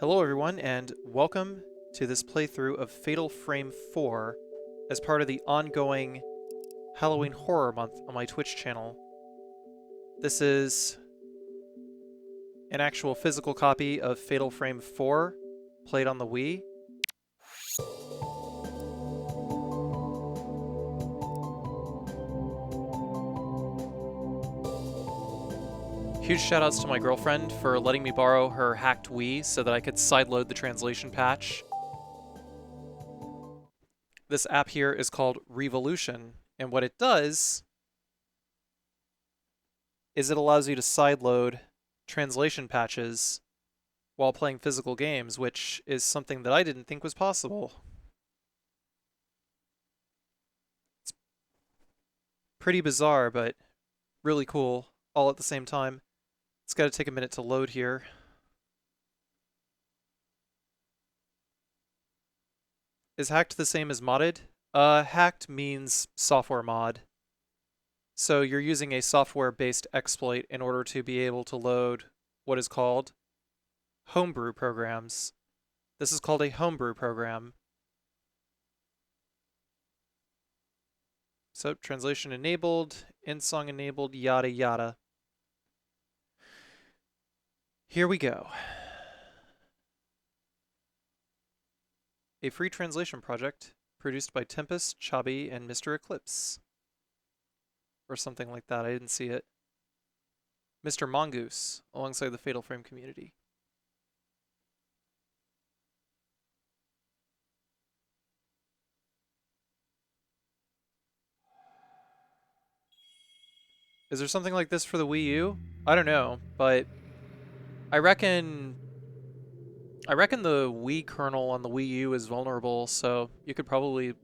Hello everyone, and welcome to this playthrough of Fatal Frame 4 as part of the ongoing Halloween Horror Month on my Twitch channel. This is an actual physical copy of Fatal Frame 4 played on the Wii. Huge shoutouts to my girlfriend for letting me borrow her hacked Wii so that I could sideload the translation patch. This app here is called Revolution, and what it does is it allows you to sideload translation patches while playing physical games, which is something that I didn't think was possible. It's pretty bizarre, but really cool all at the same time. It's got to take a minute to load here. Is hacked the same as modded? Hacked means software mod. So you're using a software-based exploit in order to be able to load what is called homebrew programs. This is called a homebrew program. So translation enabled, in-song enabled, yada yada. Here we go. A free translation project produced by Tempest, Chubby, and Mr. Eclipse. Or something like that, I didn't see it. Mr. Mongoose, alongside the Fatal Frame community. Is there something like this for the Wii U? I don't know, but I reckon the Wii kernel on the Wii U is vulnerable, so you could probably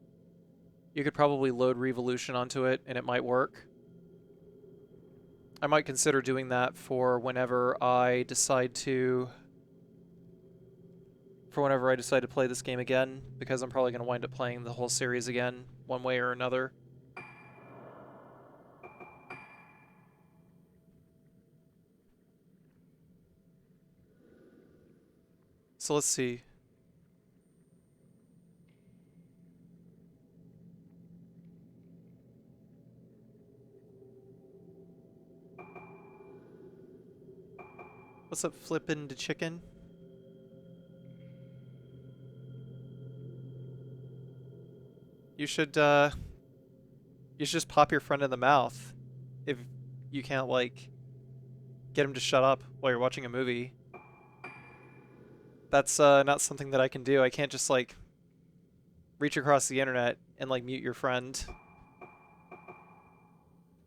load Revolution onto it and it might work. I might consider doing that for whenever I decide to play this game again, because I'm probably going to wind up playing the whole series again, one way or another. So let's see. What's up, flippin' to chicken? You should just pop your friend in the mouth if you can't, like, get him to shut up while you're watching a movie. That's not something that I can do. I can't just, like, reach across the internet and, like, mute your friend.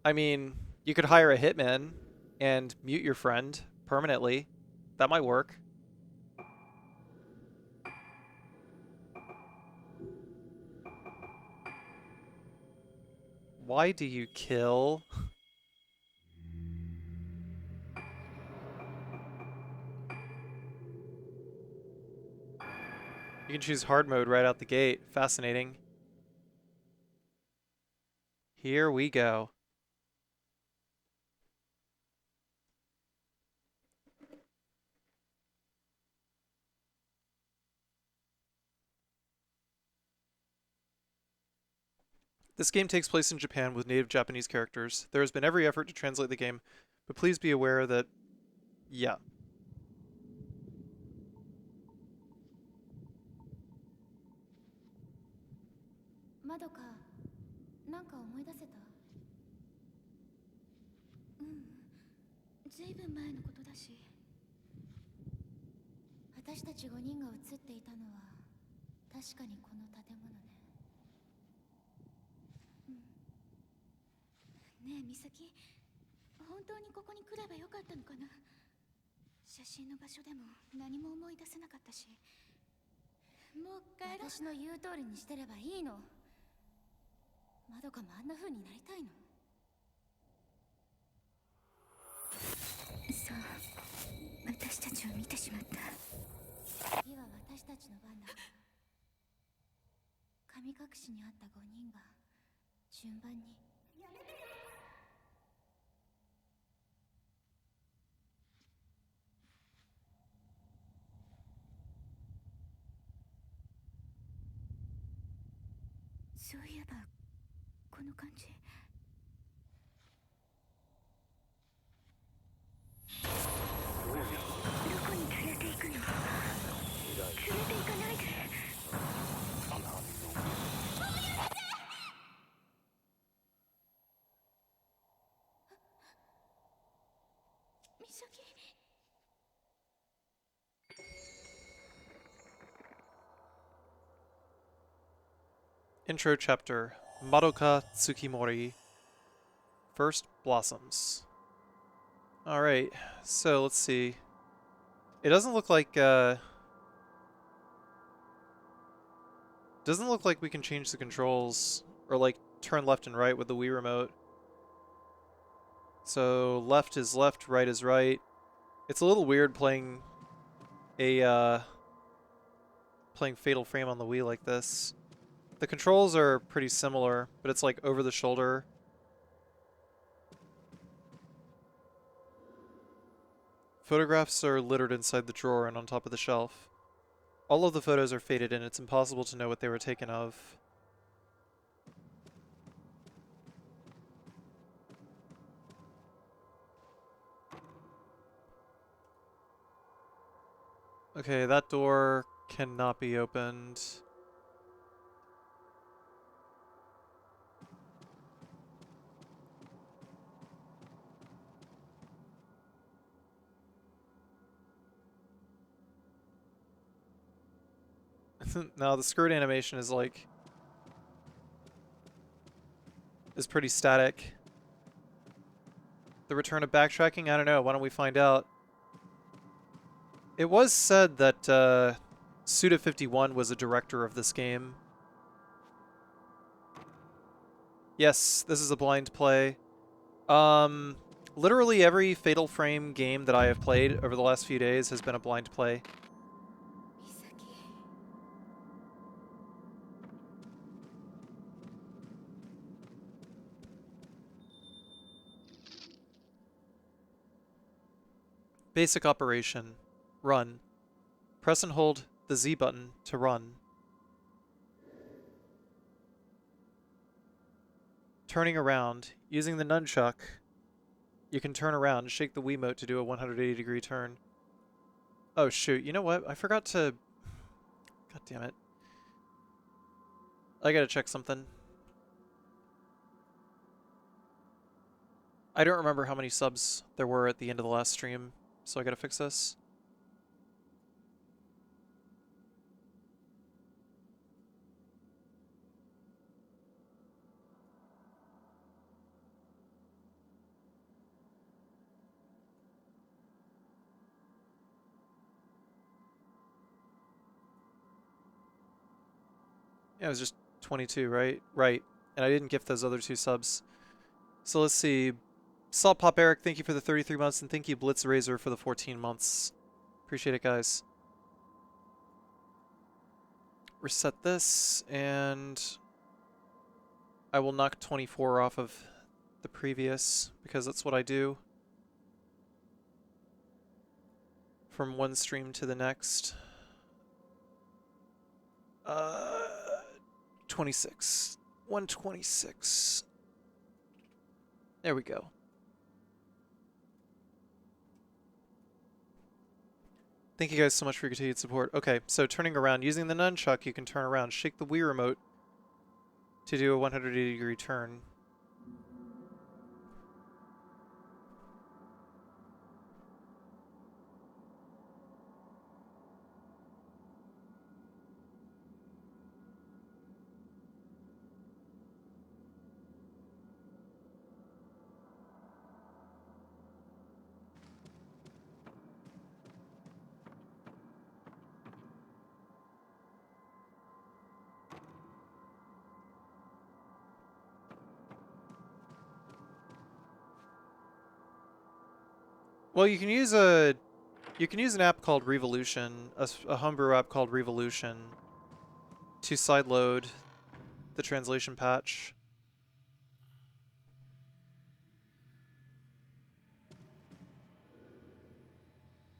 I mean, you could hire a hitman and mute your friend permanently. That might work. Why do you kill? You can choose hard mode right out the gate. Fascinating. Here we go. This game takes place in Japan with native Japanese characters. There has been every effort to translate the game, but please be aware that, yeah. Madoka, なんか思い出せた？うん、ずいぶん前のことだし。私たち5人が映っていたのは確かにこの建物ね。ねえ美咲、本当にここに来ればよかったのかな。写真の場所でも何も思い出せなかったし。もう帰ろう。私の言う通りにしてればいいの。まどかもあんな風になりたいの。そう、私たちを見てしまった。次は私たちの番だ。神隠しにあった5人が順番に。やめてよ。そういえばこの感じ。どこに連れて行くの？連れて行かないで。美咲。Intro chapter, Madoka Tsukimori, First Blossoms. Alright, so let's see. It doesn't look like we can change the controls or like turn left and right with the Wii remote. So left is left, right is right. It's a little weird playing playing Fatal Frame on the Wii like this. The controls are pretty similar, but it's like over the shoulder. Photographs are littered inside the drawer and on top of the shelf. All of the photos are faded and it's impossible to know what they were taken of. Okay, that door cannot be opened. Now the skirt animation is like pretty static. The return of backtracking? I don't know. Why don't we find out? It was said that Suda51 was a director of this game. Yes, this is a blind play. Literally every Fatal Frame game that I have played over the last few days has been a blind play. Basic operation. Run. Press and hold the Z button to run. Turning around. Using the nunchuck, you can turn around and shake the wiimote to do a 180-degree turn. Oh shoot, you know what? I forgot to... God damn it. I gotta check something. I don't remember how many subs there were at the end of the last stream, so I gotta fix this. Yeah, it was just 22, right? Right. And I didn't gift those other 2 subs. So let's see. Salt Pop Eric, thank you for the 33 months, and thank you Blitz Razor for the 14 months. Appreciate it, guys. Reset this, and I will knock 24 off of the previous, because that's what I do. From one stream to the next. 26. 126. There we go. Thank you guys so much for your continued support. Okay, so turning around. Using the nunchuck, you can turn around. Shake the Wii remote to do a 180-degree turn. Well, you can use an app called Revolution, a homebrew app called Revolution, to sideload the translation patch.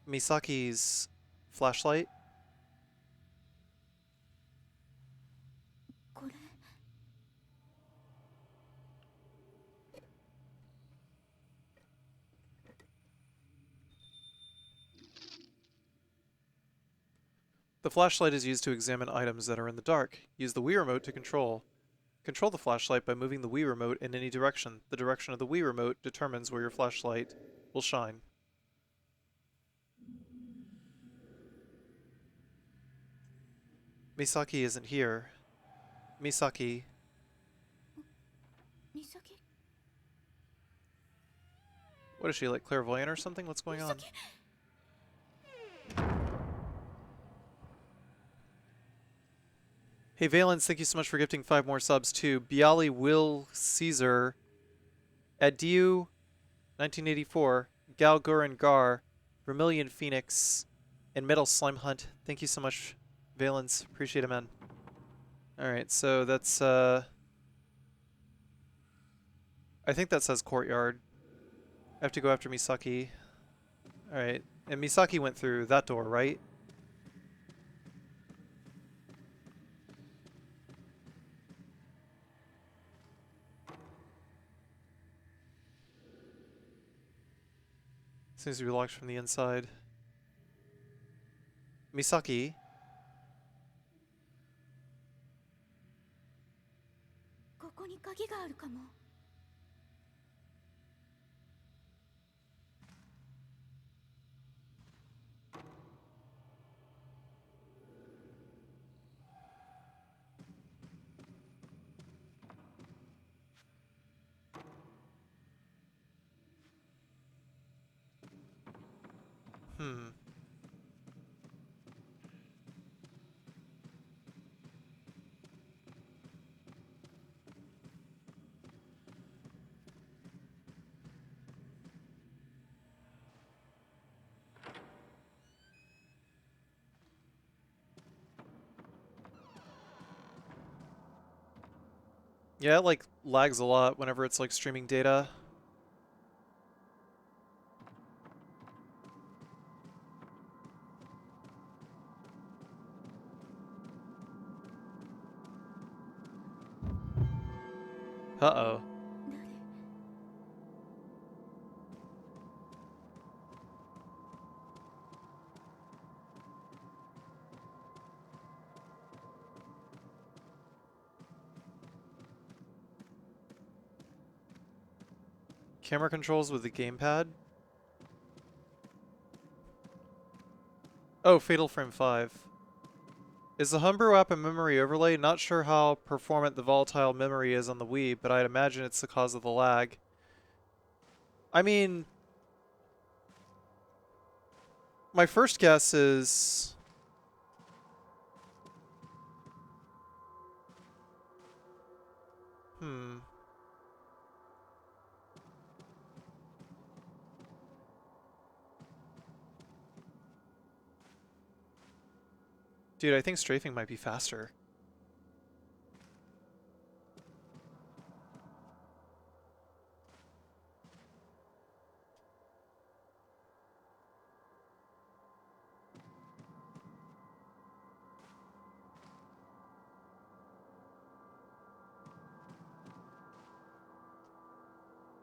Misaki's flashlight. これ The flashlight is used to examine items that are in the dark. Use the Wii remote to control. Control the flashlight by moving the Wii remote in any direction. The direction of the Wii remote determines where your flashlight will shine. Misaki isn't here. Misaki. Misaki? What is she, like clairvoyant or something? What's going on? Misaki? Hey Valence, thank you so much for gifting 5 more subs to Bialy Will Caesar, Adieu 1984, Gal Gurin Gar, Vermilion Phoenix, and Metal Slime Hunt. Thank you so much, Valence. Appreciate it, man. Alright, so that's I think that says courtyard. I have to go after Misaki. Alright. And Misaki went through that door, right? Seems to be locked from the inside. Misaki? Hmm. Yeah, it like lags a lot whenever it's like streaming data. Uh-oh. Camera controls with the gamepad? Oh, Fatal Frame 5. Is the Homebrew app a memory overlay? Not sure how performant the volatile memory is on the Wii, but I'd imagine it's the cause of the lag. I mean, my first guess is... Dude, I think strafing might be faster.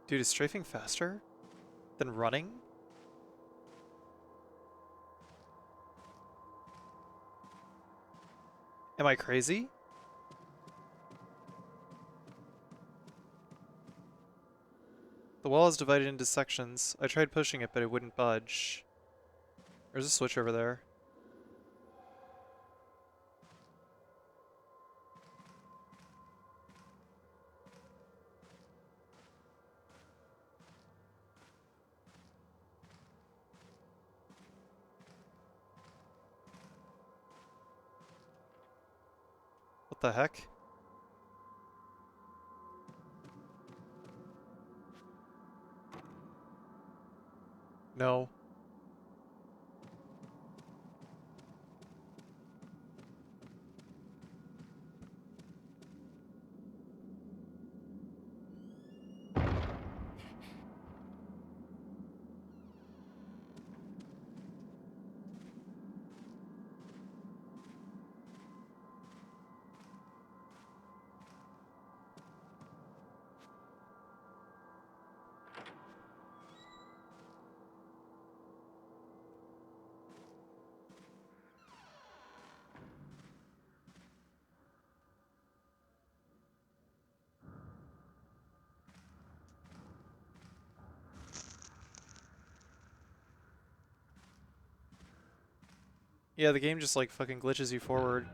Dude, is strafing faster than running? Am I crazy? The wall is divided into sections. I tried pushing it, but it wouldn't budge. There's a switch over there. What the heck? No. Yeah, the game just like fucking glitches you forward.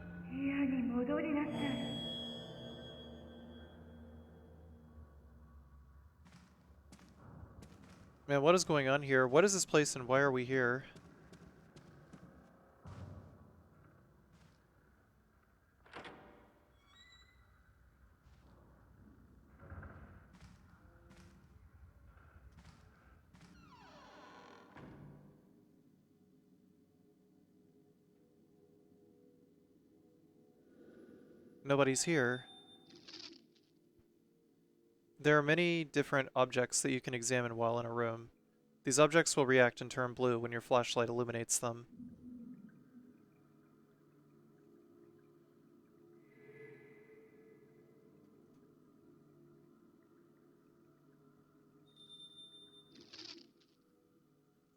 Man, what is going on here? What is this place and why are we here? Nobody's here. There are many different objects that you can examine while in a room. These objects will react and turn blue when your flashlight illuminates them.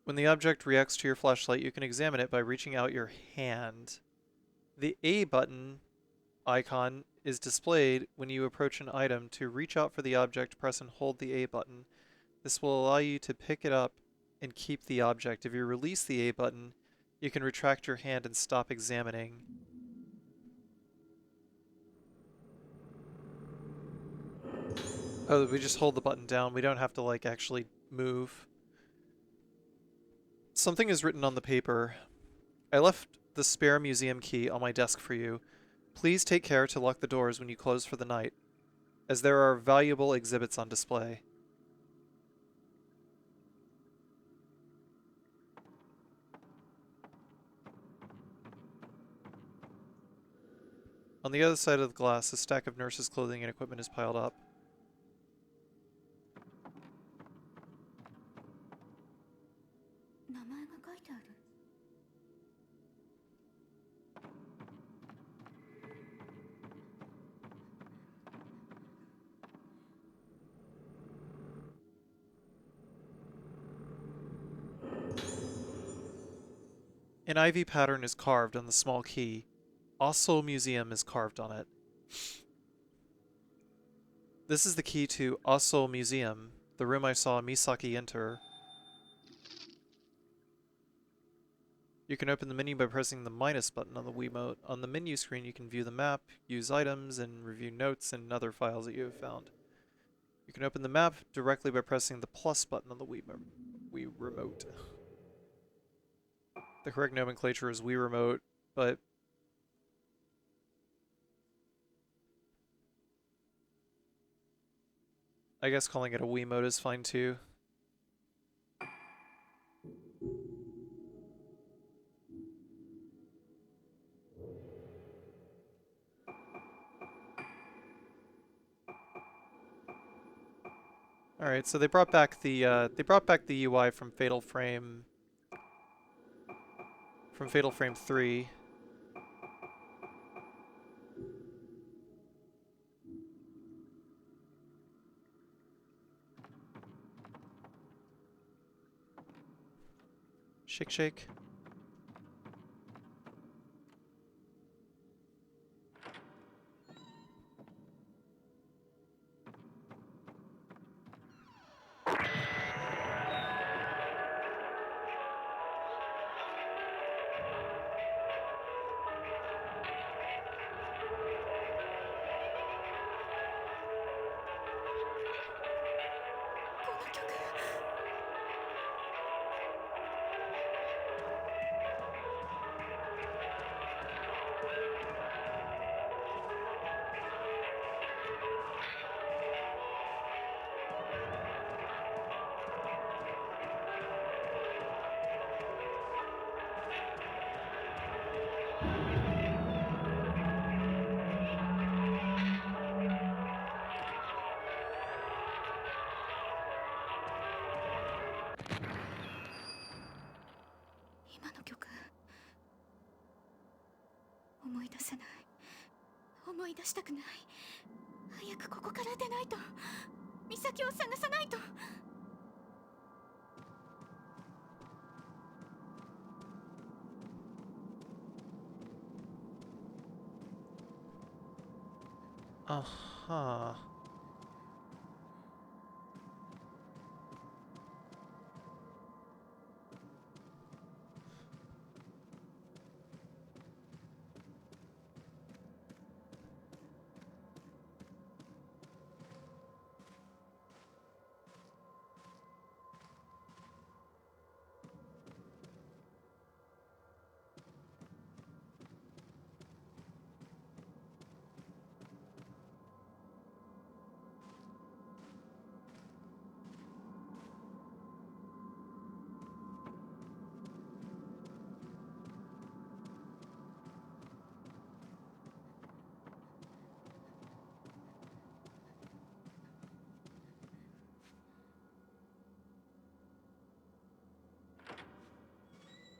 When the object reacts to your flashlight, you can examine it by reaching out your hand. The A button icon is displayed when you approach an item. To reach out for the object, press and hold the A button. This will allow you to pick it up and keep the object. If you release the A button, you can retract your hand and stop examining. Oh, we just hold the button down. We don't have to, like, actually move. Something is written on the paper. I left the spare museum key on my desk for you. Please take care to lock the doors when you close for the night, as there are valuable exhibits on display. On the other side of the glass, a stack of nurses' clothing and equipment is piled up. An ivy pattern is carved on the small key. Also Museum is carved on it. This is the key to Also Museum, the room I saw Misaki enter. You can open the menu by pressing the minus button on the wiimote. On the menu screen, you can view the map, use items, and review notes and other files that you have found. You can open the map directly by pressing the plus button on the Wii remote. The correct nomenclature is Wii remote, but I guess calling it a Wiimote is fine too. All right, so they brought back the UI from Fatal Frame 3. Shake shake. Uh-huh.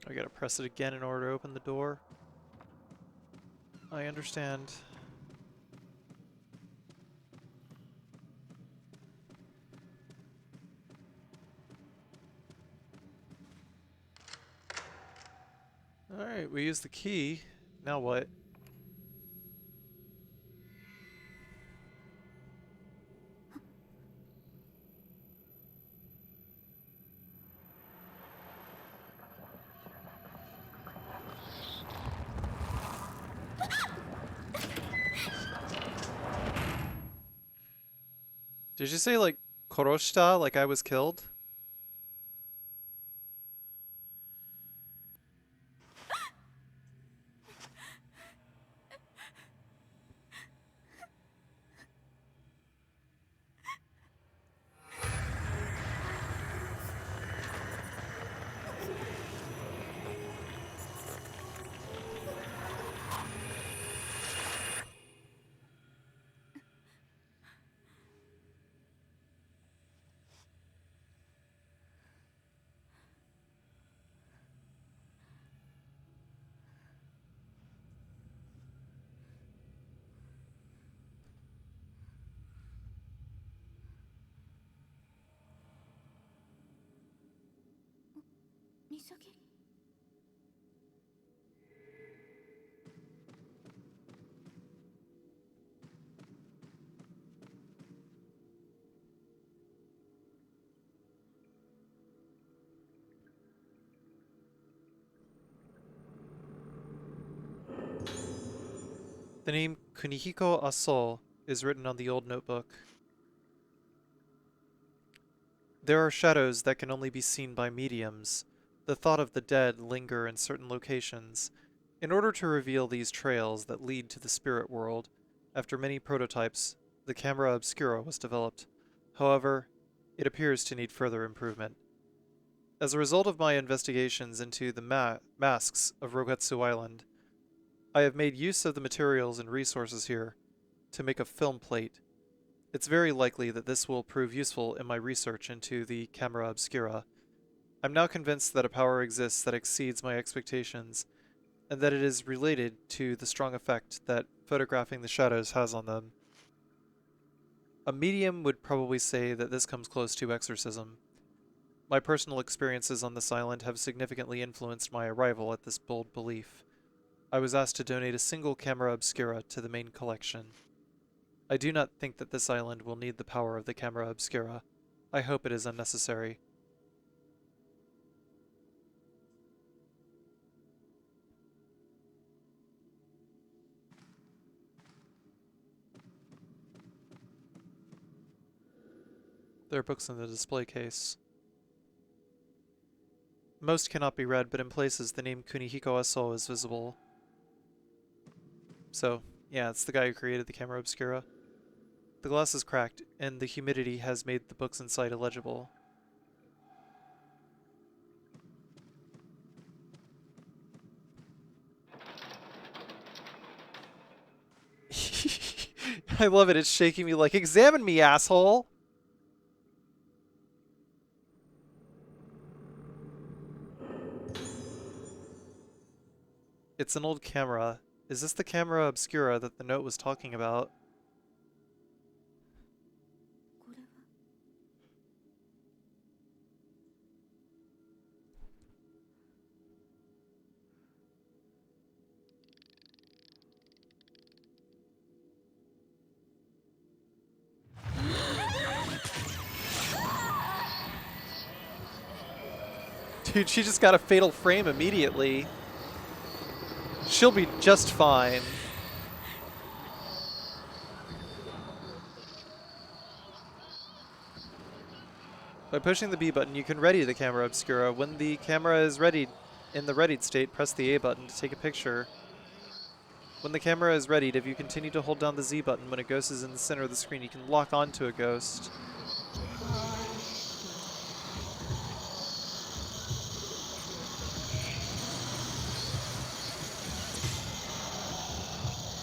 I gotta press it again in order to open the door. I understand. Alright, we use the key. Now what? Did you say like koroshita, like I was killed? Misaki? The name Kunihiko Aso is written on the old notebook. There are shadows that can only be seen by mediums. The thought of the dead linger in certain locations. In order to reveal these trails that lead to the spirit world, after many prototypes, the camera obscura was developed. However, it appears to need further improvement. As a result of my investigations into the masks of Rogetsu Island, I have made use of the materials and resources here to make a film plate. It's very likely that this will prove useful in my research into the camera obscura. I'm now convinced that a power exists that exceeds my expectations, and that it is related to the strong effect that photographing the shadows has on them. A medium would probably say that this comes close to exorcism. My personal experiences on this island have significantly influenced my arrival at this bold belief. I was asked to donate a single camera obscura to the main collection. I do not think that this island will need the power of the camera obscura. I hope it is unnecessary. There are books in the display case. Most cannot be read, but in places the name Kunihiko Aso is visible. So, yeah, it's the guy who created the camera obscura. The glass is cracked, and the humidity has made the books inside illegible. I love it, it's shaking me like, examine me, asshole! It's an old camera. Is this the camera obscura that the note was talking about? これは Dude, she just got a fatal frame immediately. She'll be just fine. By pushing the B button, you can ready the camera obscura. When the camera is readied, in the readied state, press the A button to take a picture. When the camera is readied, if you continue to hold down the Z button when a ghost is in the center of the screen, you can lock onto a ghost.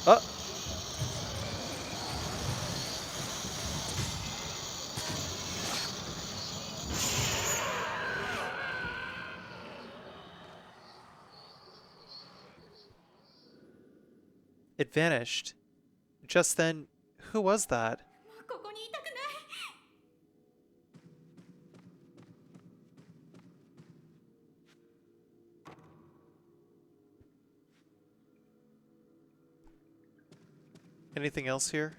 Oh! It vanished. Just then, who was that? もうここにいたくない。Anything else here?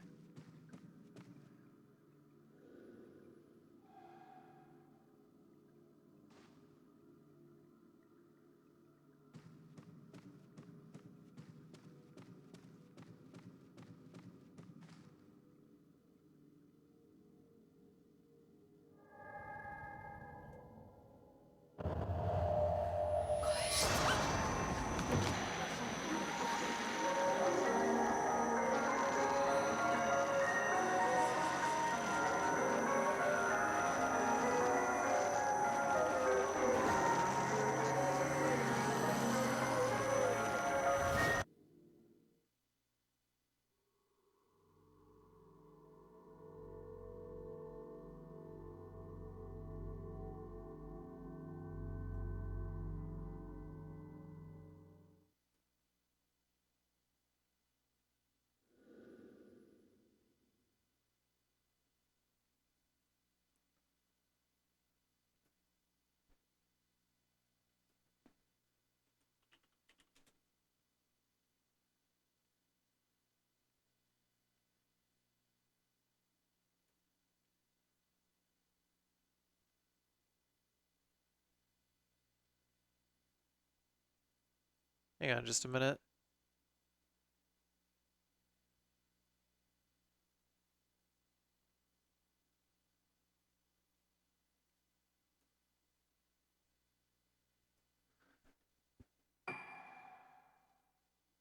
Hang on just a minute.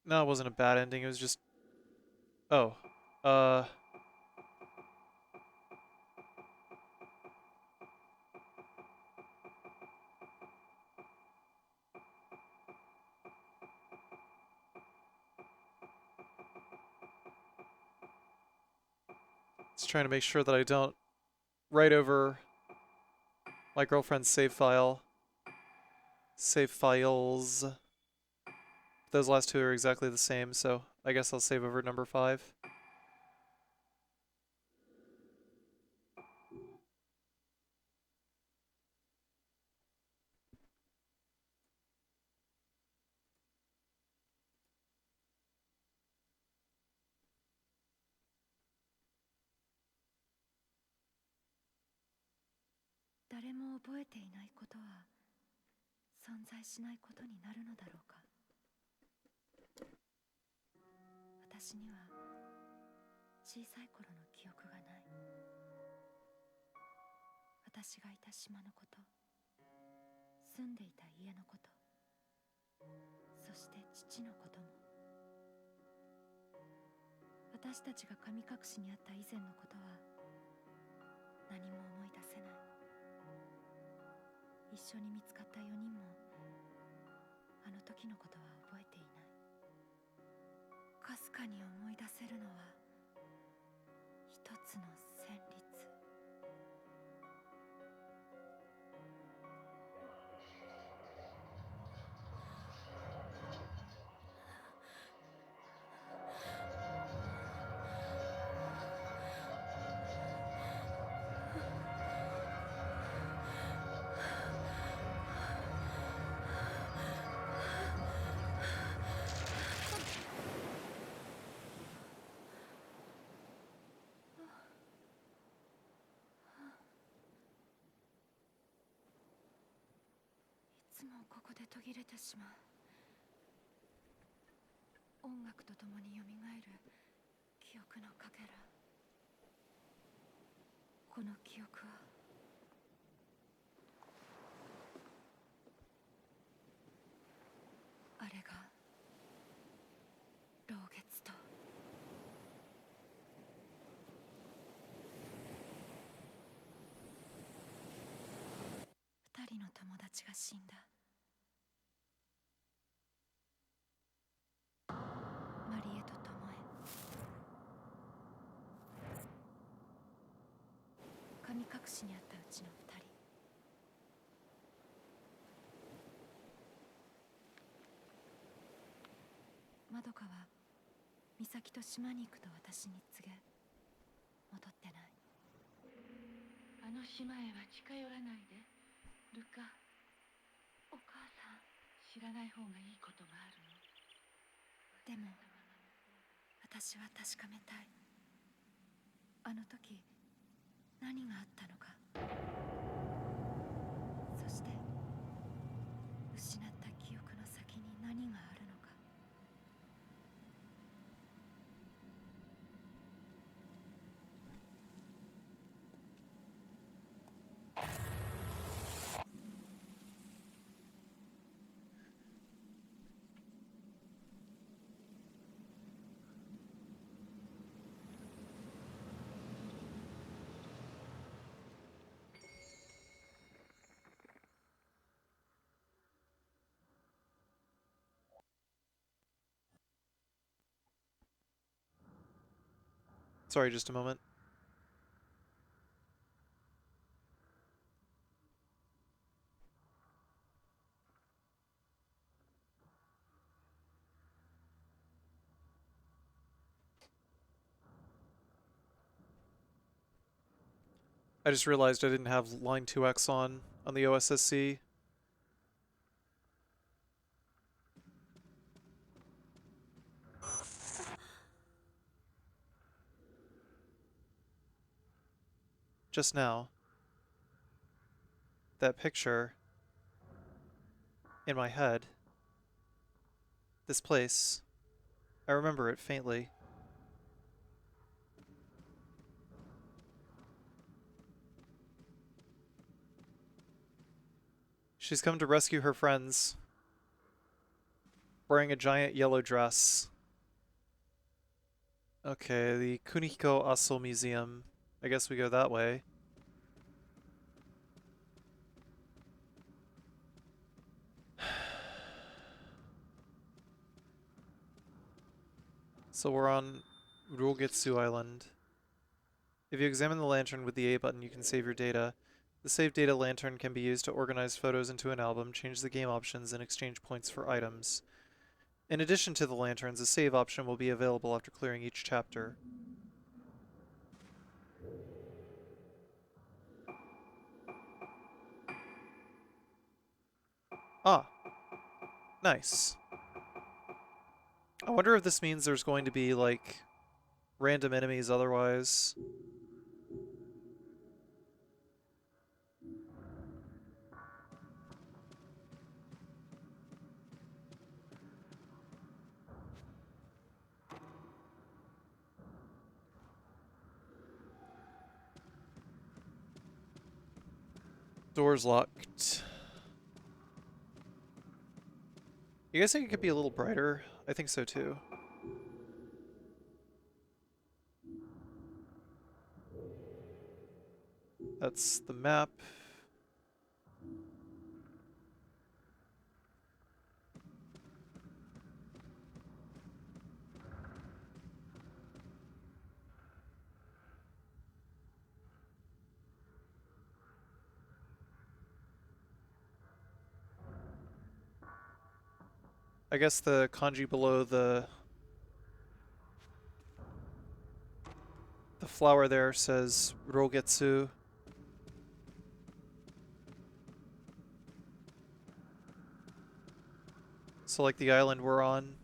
No, it wasn't a bad ending. It was just... Oh. Just trying to make sure that I don't write over my girlfriend's save file. Save files. Those last two are exactly the same, so I guess I'll save over number 5.誰も覚えていないことは存在しないことになるのだろうか。私には小さい頃の記憶がない。私がいた島のこと、住んでいた家のこと、そして父のことも。私たちが神隠しにあった以前のことは何も思い出せない。一緒に見つかった4人もあの時のことは覚えていない。かすかに思い出せるのは一つの旋律。いつもここで途切れてしまう。音楽とともによみがえる記憶のかけら。この記憶はあれが老月と2人の友達が死んだ。マリエとトモエ。神隠しにあったうちの2人。まどかは美咲と島に行くと私に告げ、戻ってない。あの島へは近寄らないで、ルカ。お母さん、知らない方がいいことがあるの。でも私は確かめたい。あの時何があったのか。そして失った記憶の先に何があるのか。Sorry, just a moment. I just realized I didn't have line 2x on the OSSC. Just now, that picture in my head, this place, I remember it faintly. She's come to rescue her friends, wearing a giant yellow dress. Okay, the Kunihiko Aso Museum. I guess we go that way. So we're on Rugetsu Island. If you examine the lantern with the A button, you can save your data. The save data lantern can be used to organize photos into an album, change the game options, and exchange points for items. In addition to the lanterns, a save option will be available after clearing each chapter. Ah, nice. I wonder if this means there's going to be, like, random enemies otherwise. Door's locked. You guys think it could be a little brighter? I think so too. That's the map. I guess the kanji below the flower there says Rogetsu. So like the island we're on.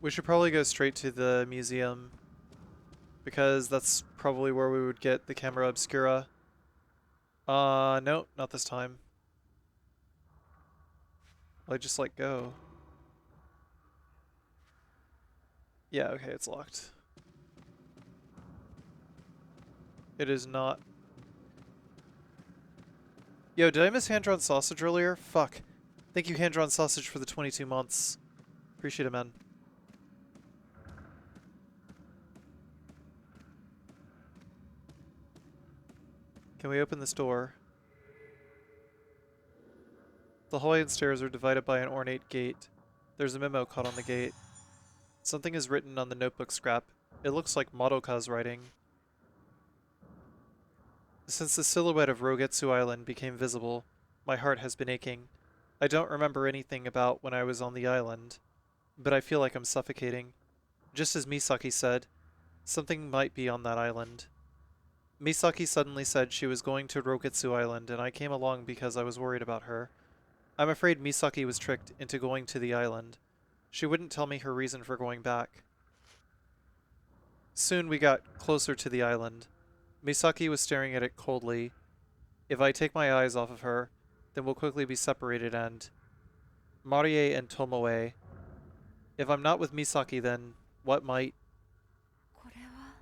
We should probably go straight to the museum, because that's probably where we would get the camera obscura. No, not this time. Will I just, like, go? Yeah, okay, it's locked. It is not. Yo, did I miss hand-drawn sausage earlier? Fuck. Thank you, hand-drawn sausage, for the 22 months. Appreciate it, man. Can we open this door? The hallway and stairs are divided by an ornate gate. There's a memo caught on the gate. Something is written on the notebook scrap. It looks like Madoka's writing. Since the silhouette of Rogetsu Island became visible, my heart has been aching. I don't remember anything about when I was on the island, but I feel like I'm suffocating. Just as Misaki said, something might be on that island. Misaki suddenly said she was going to Rogetsu Island, and I came along because I was worried about her. I'm afraid Misaki was tricked into going to the island. She wouldn't tell me her reason for going back. Soon we got closer to the island. Misaki was staring at it coldly. If I take my eyes off of her, then we'll quickly be separated and... Marie and Tomoe. If I'm not with Misaki, then what might... これは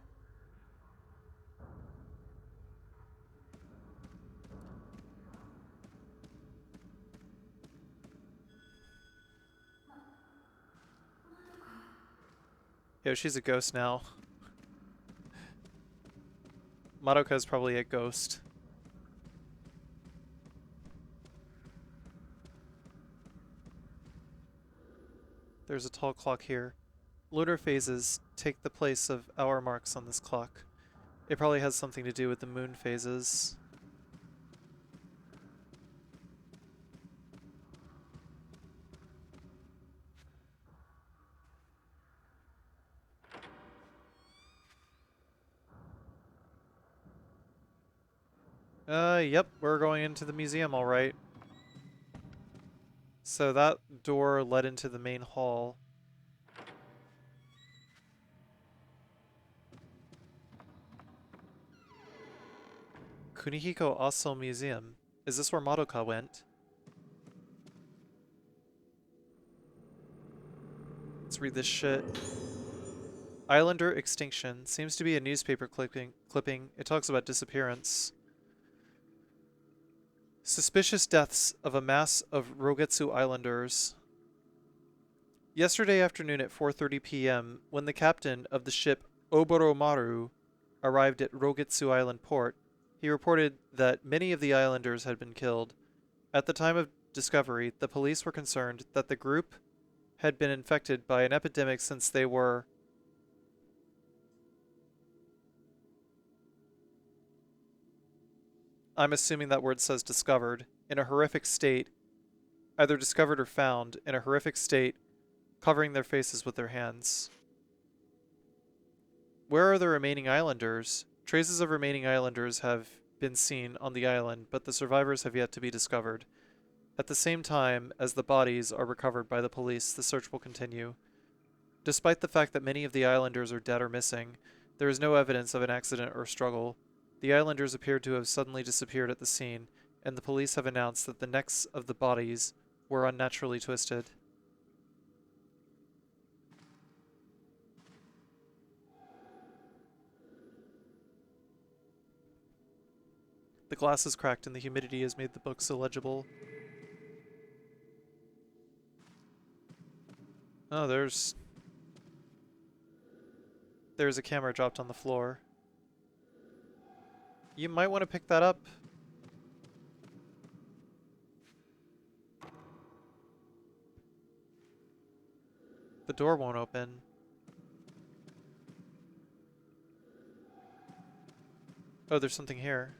Yo, she's a ghost now. Madoka's probably a ghost. There's a tall clock here. Lunar phases take the place of hour marks on this clock. It probably has something to do with the moon phases. Yep, we're going into the museum, alright. So that door led into the main hall. Kunihiko Aso Museum. Is this where Madoka went? Let's read this shit. Islander extinction. Seems to be a newspaper clipping. It talks about disappearance. Suspicious deaths of a mass of Rogetsu Islanders. Yesterday afternoon at 4:30 p.m., when the captain of the ship Oboromaru arrived at Rogetsu Island port, he reported that many of the islanders had been killed. At the time of discovery, the police were concerned that the group had been infected by an epidemic since they were I'm assuming that word says discovered, in a horrific state, either discovered or found, in a horrific state, covering their faces with their hands. Where are the remaining islanders? Traces of remaining islanders have been seen on the island, but the survivors have yet to be discovered. At the same time as the bodies are recovered by the police, the search will continue. Despite the fact that many of the islanders are dead or missing, there is no evidence of an accident or struggle. The islanders appear to have suddenly disappeared at the scene, and the police have announced that the necks of the bodies were unnaturally twisted. The glass is cracked and the humidity has made the books illegible. Oh, there's a camera dropped on the floor. You might want to pick that up. The door won't open. Oh, there's something here.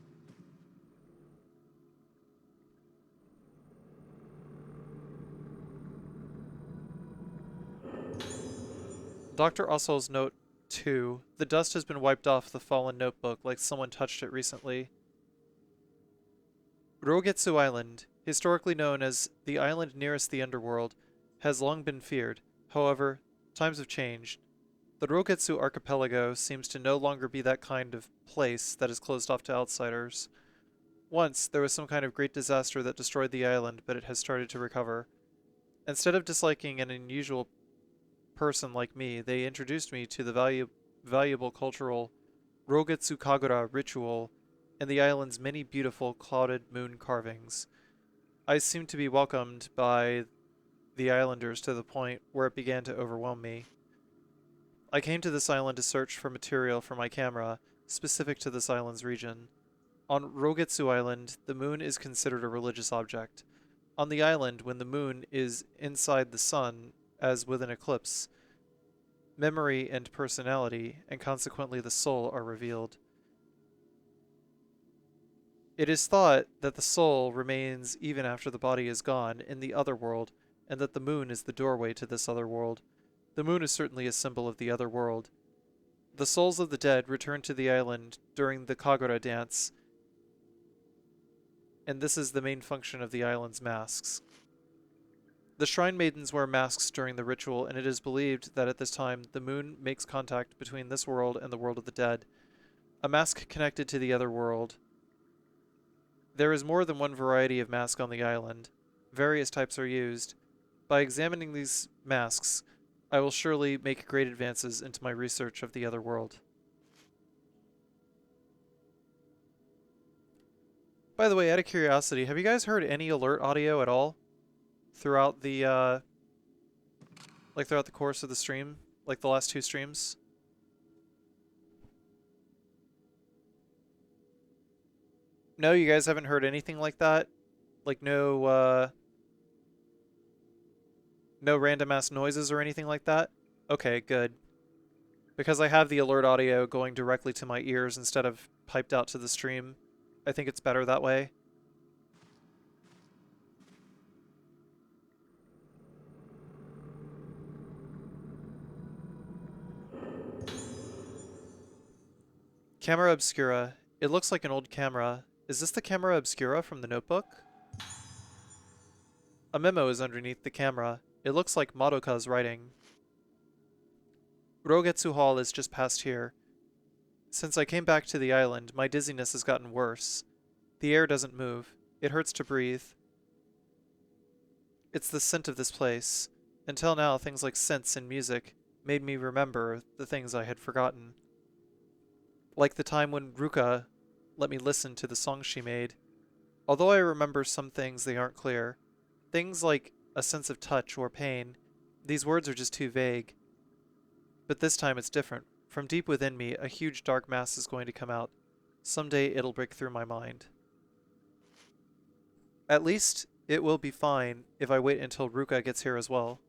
Dr. Ossel's note 2. The dust has been wiped off the fallen notebook like someone touched it recently. Rogetsu Island, historically known as the island nearest the underworld, has long been feared. However, times have changed. The Rogetsu archipelago seems to no longer be that kind of place that is closed off to outsiders. Once, there was some kind of great disaster that destroyed the island, but it has started to recover. Instead of disliking an unusual person like me, they introduced me to the valuable cultural Rogetsu Kagura ritual and the island's many beautiful clouded moon carvings. I seemed to be welcomed by the islanders to the point where it began to overwhelm me. I came to this island to search for material for my camera, specific to this island's region. On Rogetsu Island, the moon is considered a religious object. On the island, when the moon is inside the sun, as with an eclipse, memory and personality, and consequently the soul, are revealed. It is thought that the soul remains even after the body is gone in the other world, and that the moon is the doorway to this other world. The moon is certainly a symbol of the other world. The souls of the dead return to the island during the Kagura dance, and this is the main function of the island's masks. The shrine maidens wear masks during the ritual, and it is believed that at this time the moon makes contact between this world and the world of the dead. A mask connected to the other world. There is more than one variety of mask on the island. Various types are used. By examining these masks, I will surely make great advances into my research of the other world. By the way, out of curiosity, have you guys heard any alert audio at all throughout the throughout the course of the stream, like the last two streams? No, you guys haven't heard anything like that? Like no random ass noises or anything like that? Okay, good. Because I have the alert audio going directly to my ears instead of piped out to the stream. I think it's better that way. Camera obscura. It looks like an old camera. Is this the camera obscura from the notebook? A memo is underneath the camera. It looks like Madoka's writing. Rogetsu Hall is just past here. Since I came back to the island, my dizziness has gotten worse. The air doesn't move. It hurts to breathe. It's the scent of this place. Until now, things like scents and music made me remember the things I had forgotten. Like the time when Ruka let me listen to the songs she made. Although I remember some things, they aren't clear. Things like a sense of touch or pain. These words are just too vague. But this time it's different. From deep within me, a huge dark mass is going to come out. Someday it'll break through my mind. At least it will be fine if I wait until Ruka gets here as well.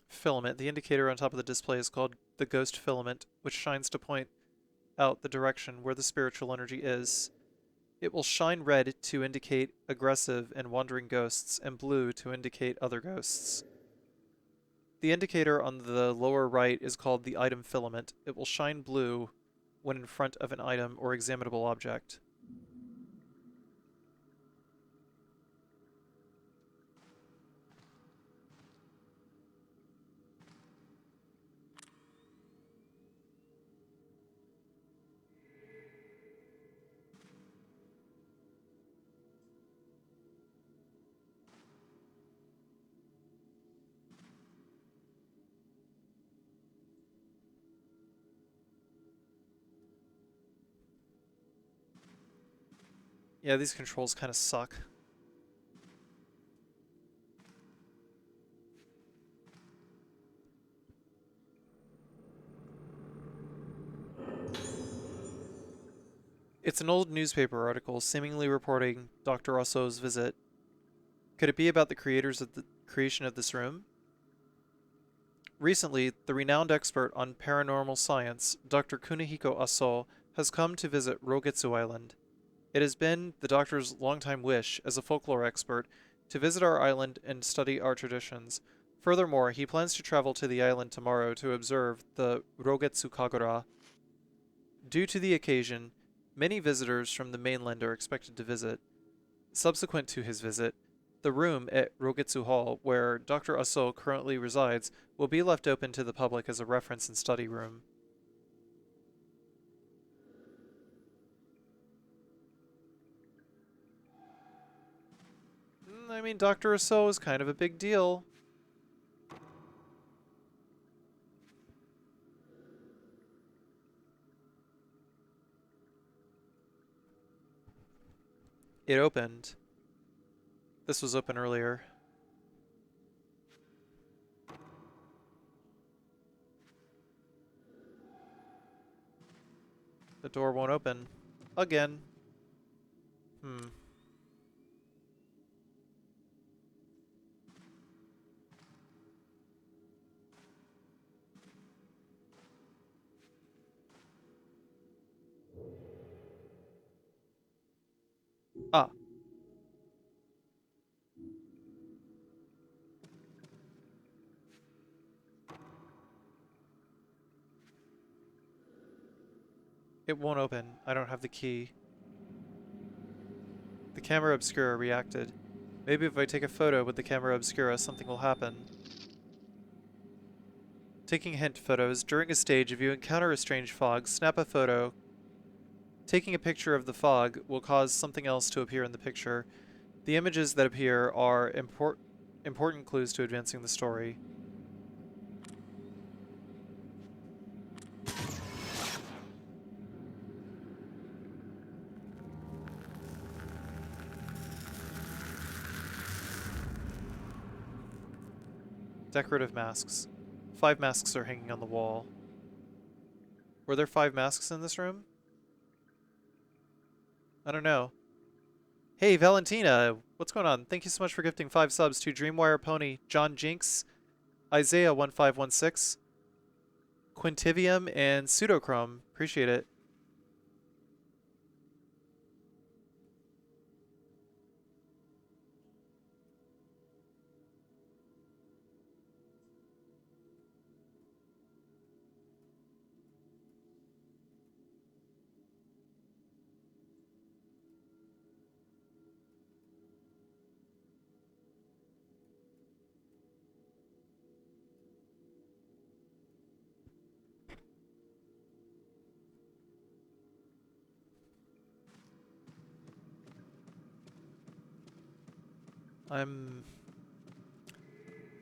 Filament. The indicator on top of the display is called the ghost filament, which shines to point out the direction where the spiritual energy is. It will shine red to indicate aggressive and wandering ghosts, and blue to indicate other ghosts. The indicator on the lower right is called the item filament. It will shine blue when in front of an item or examinable object. Yeah, these controls kind of suck. It's an old newspaper article seemingly reporting Dr. Rosso's visit. Could it be about the creators of the creation of this room? Recently, the renowned expert on paranormal science, Dr. Kunihiko Aso, has come to visit Rogetsu Island. It has been the doctor's longtime wish, as a folklore expert, to visit our island and study our traditions. Furthermore, he plans to travel to the island tomorrow to observe the Rogetsu Kagura. Due to the occasion, many visitors from the mainland are expected to visit. Subsequent to his visit, the room at Rogetsu Hall, where Dr. Aso currently resides, will be left open to the public as a reference and study room. I mean, Dr. Aso is kind of a big deal. It opened. This was open earlier. The door won't open. Again. Ah. It won't open. I don't have the key. The camera obscura reacted. Maybe if I take a photo with the camera obscura, something will happen. Taking hint photos. During a stage, if you encounter a strange fog, snap a photo. Taking a picture of the fog will cause something else to appear in the picture. The images that appear are important clues to advancing the story. Decorative masks. 5 masks are hanging on the wall. Were there 5 masks in this room? I don't know. Hey, Valentina! What's going on? Thank you so much for gifting 5 subs to Dreamwire Pony, John Jinx, Isaiah1516, Quintivium, and Pseudochrome. Appreciate it.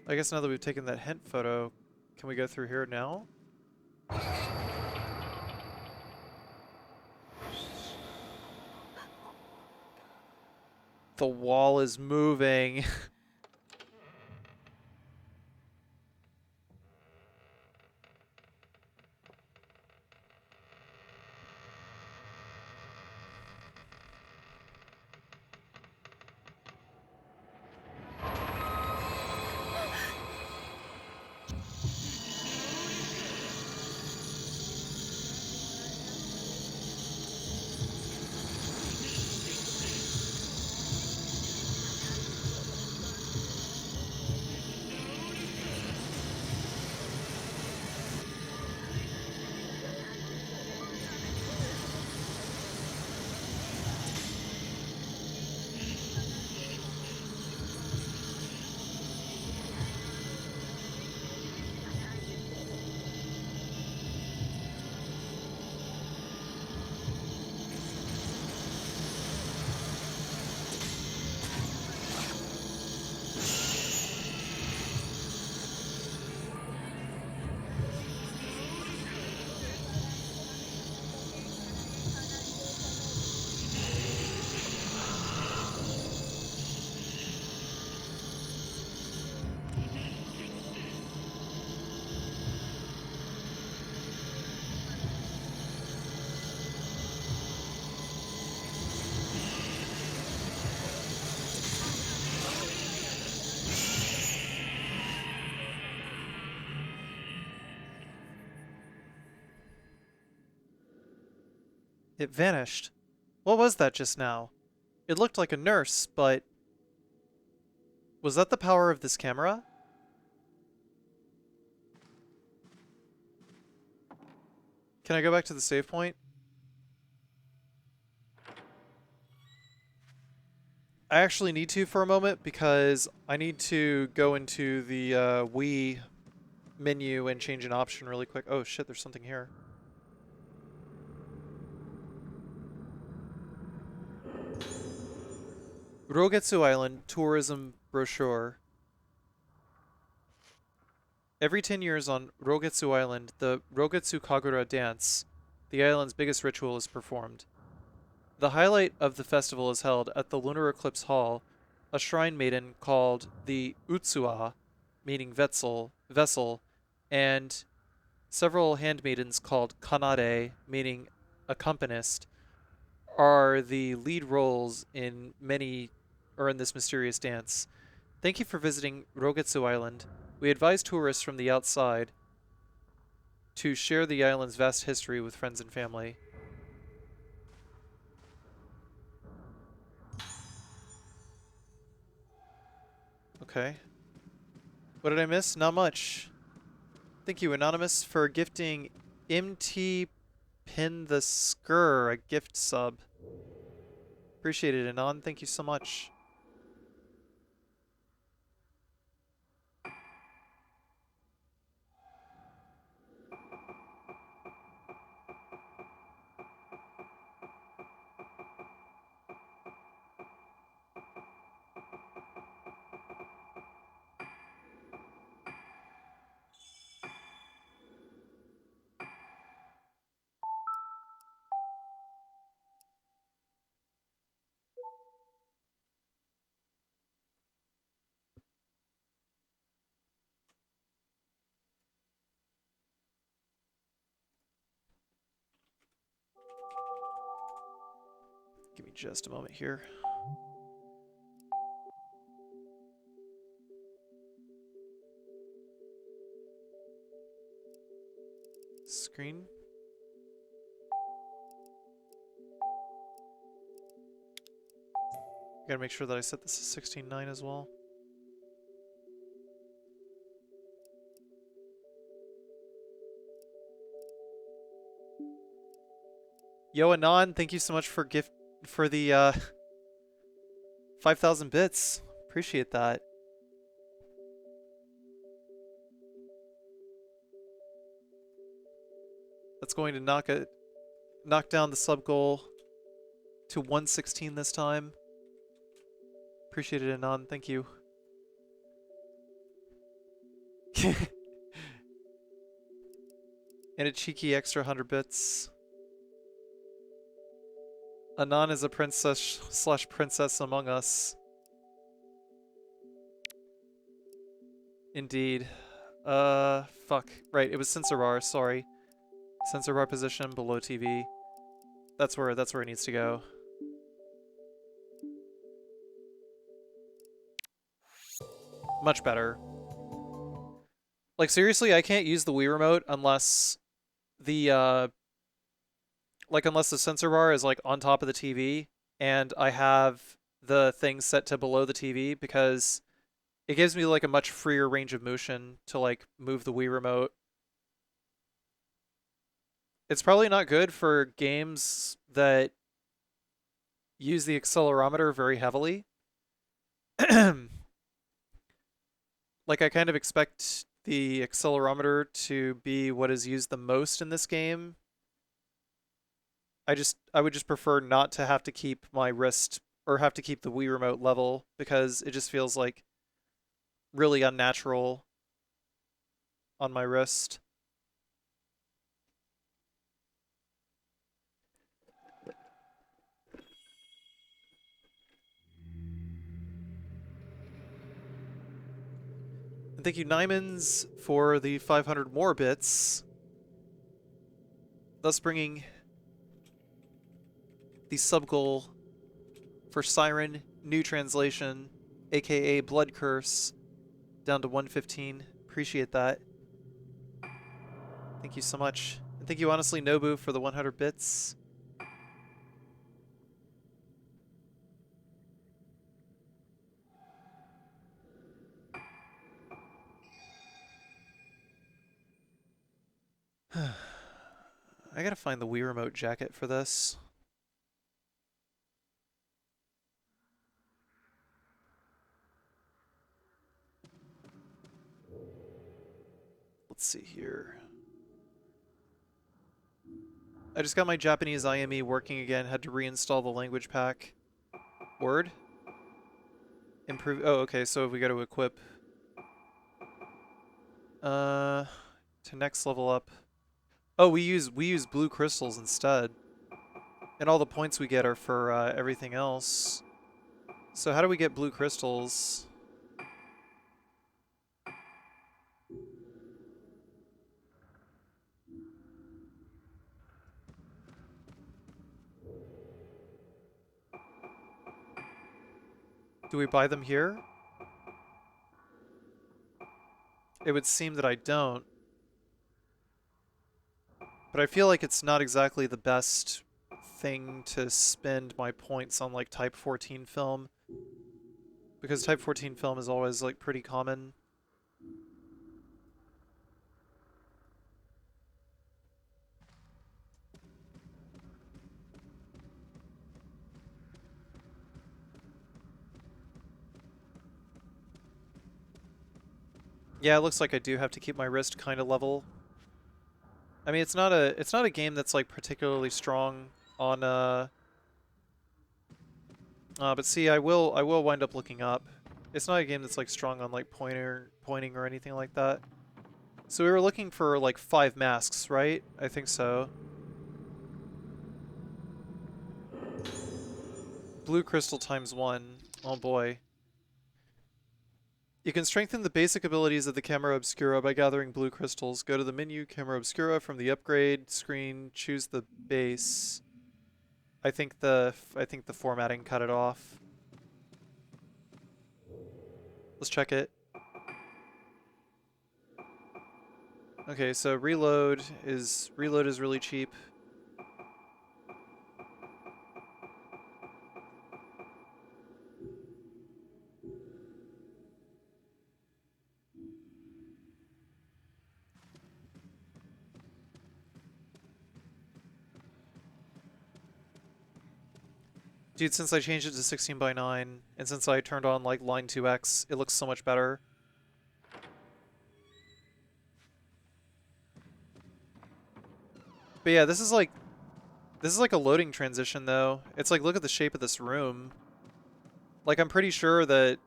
I guess now that we've taken that hint photo, can we go through here now? The wall is moving. It vanished. What was that just now? It looked like a nurse, but... was that the power of this camera? Can I go back to the save point? I actually need to for a moment because I need to go into the Wii menu and change an option really quick. Oh shit, there's something here. Rogetsu Island tourism brochure. Every 10 years on Rogetsu Island, the Rogetsu Kagura dance, the island's biggest ritual, is performed. The highlight of the festival is held at the Lunar Eclipse Hall. A shrine maiden called the Utsua, meaning vessel, and several handmaidens called Kanade, meaning accompanist, are the lead roles in this mysterious dance. Thank you for visiting Rogetsu Island. We advise tourists from the outside to share the island's vast history with friends and family. Okay. What did I miss? Not much. Thank you, Anonymous, for gifting MT Pin the Skur a gift sub. Appreciate it, Anon. Thank you so much. Give me just a moment here. Screen. Gotta make sure that I set this to 16:9 as well. Yo, Anon, thank you so much for the 5,000 bits. Appreciate that. That's going to knock down the sub goal to 116 this time. Appreciate it, Anon. Thank you. And a cheeky extra 100 bits. Anon is a princess/princess among us. Indeed. Fuck. Right, it was sensor bar, sorry. Sensor bar position below TV. That's where it needs to go. Much better. Like, seriously, I can't use the Wii remote unless the unless the sensor bar is like on top of the TV and I have the thing set to below the TV, because it gives me like a much freer range of motion to like move the Wii remote. It's probably not good for games that use the accelerometer very heavily. Like, I kind of expect the accelerometer to be what is used the most in this game. I would just prefer not to have to keep my wrist or have to keep the Wii remote level, because it just feels like really unnatural on my wrist. And thank you, Nymans, for the 500 more bits, thus bringing the sub goal for Siren New Translation, aka Blood Curse, down to 115. Appreciate that. Thank you so much. And thank you, honestly, Nobu, for the 100 bits. I gotta find the Wii Remote jacket for this. Let's see here. I just got my Japanese IME working again. Had to reinstall the language pack. Word? Improve. Oh, okay. So if we go to equip, to next level up. Oh, we use blue crystals instead. And all the points we get are for everything else. So how do we get blue crystals? Do we buy them here? It would seem that I don't. But I feel like it's not exactly the best thing to spend my points on, like, Type 14 film. Because Type 14 film is always, like, pretty common. Yeah, it looks like I do have to keep my wrist kind of level. I mean, it's not a game that's, like, particularly strong on but see, I will wind up looking up. It's not a game that's, like, strong on, like, pointing or anything like that. So we were looking for, like, 5 masks, right? I think so. Blue crystal times 1. Oh boy. You can strengthen the basic abilities of the camera obscura by gathering blue crystals. Go to the menu, camera obscura, from the upgrade screen, choose the base. I think the formatting cut it off. Let's check it. Okay, so reload is really cheap. Dude, since I changed it to 16:9, and since I turned on, like, line 2x, it looks so much better. But yeah, this is like a loading transition, though. It's like, look at the shape of this room. Like, I'm pretty sure that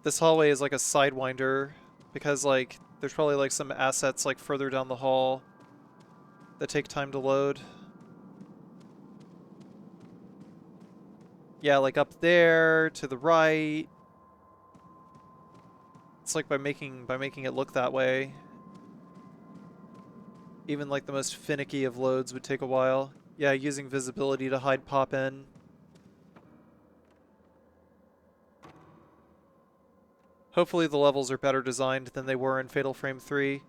this hallway is like a sidewinder, because, like, there's probably, like, some assets, like, further down the hall that take time to load. Yeah, like up there to the right. It's like by making it look that way. Even, like, the most finicky of loads would take a while. Yeah, using visibility to hide pop-in. Hopefully the levels are better designed than they were in Fatal Frame 3.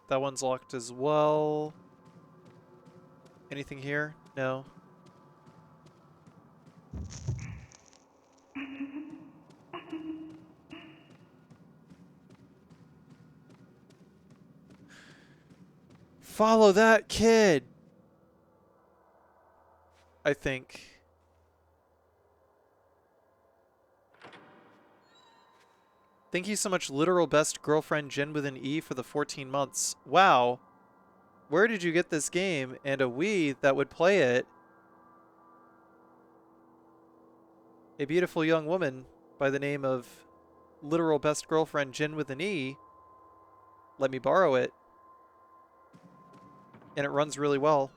That one's locked as well. Anything here? No. Follow that kid! I think. Thank you so much, literal best girlfriend Jen with an E for the 14 months. Wow. Where did you get this game and a Wii that would play it? A beautiful young woman by the name of literal best girlfriend Jen with an E let me borrow it. And it runs really well.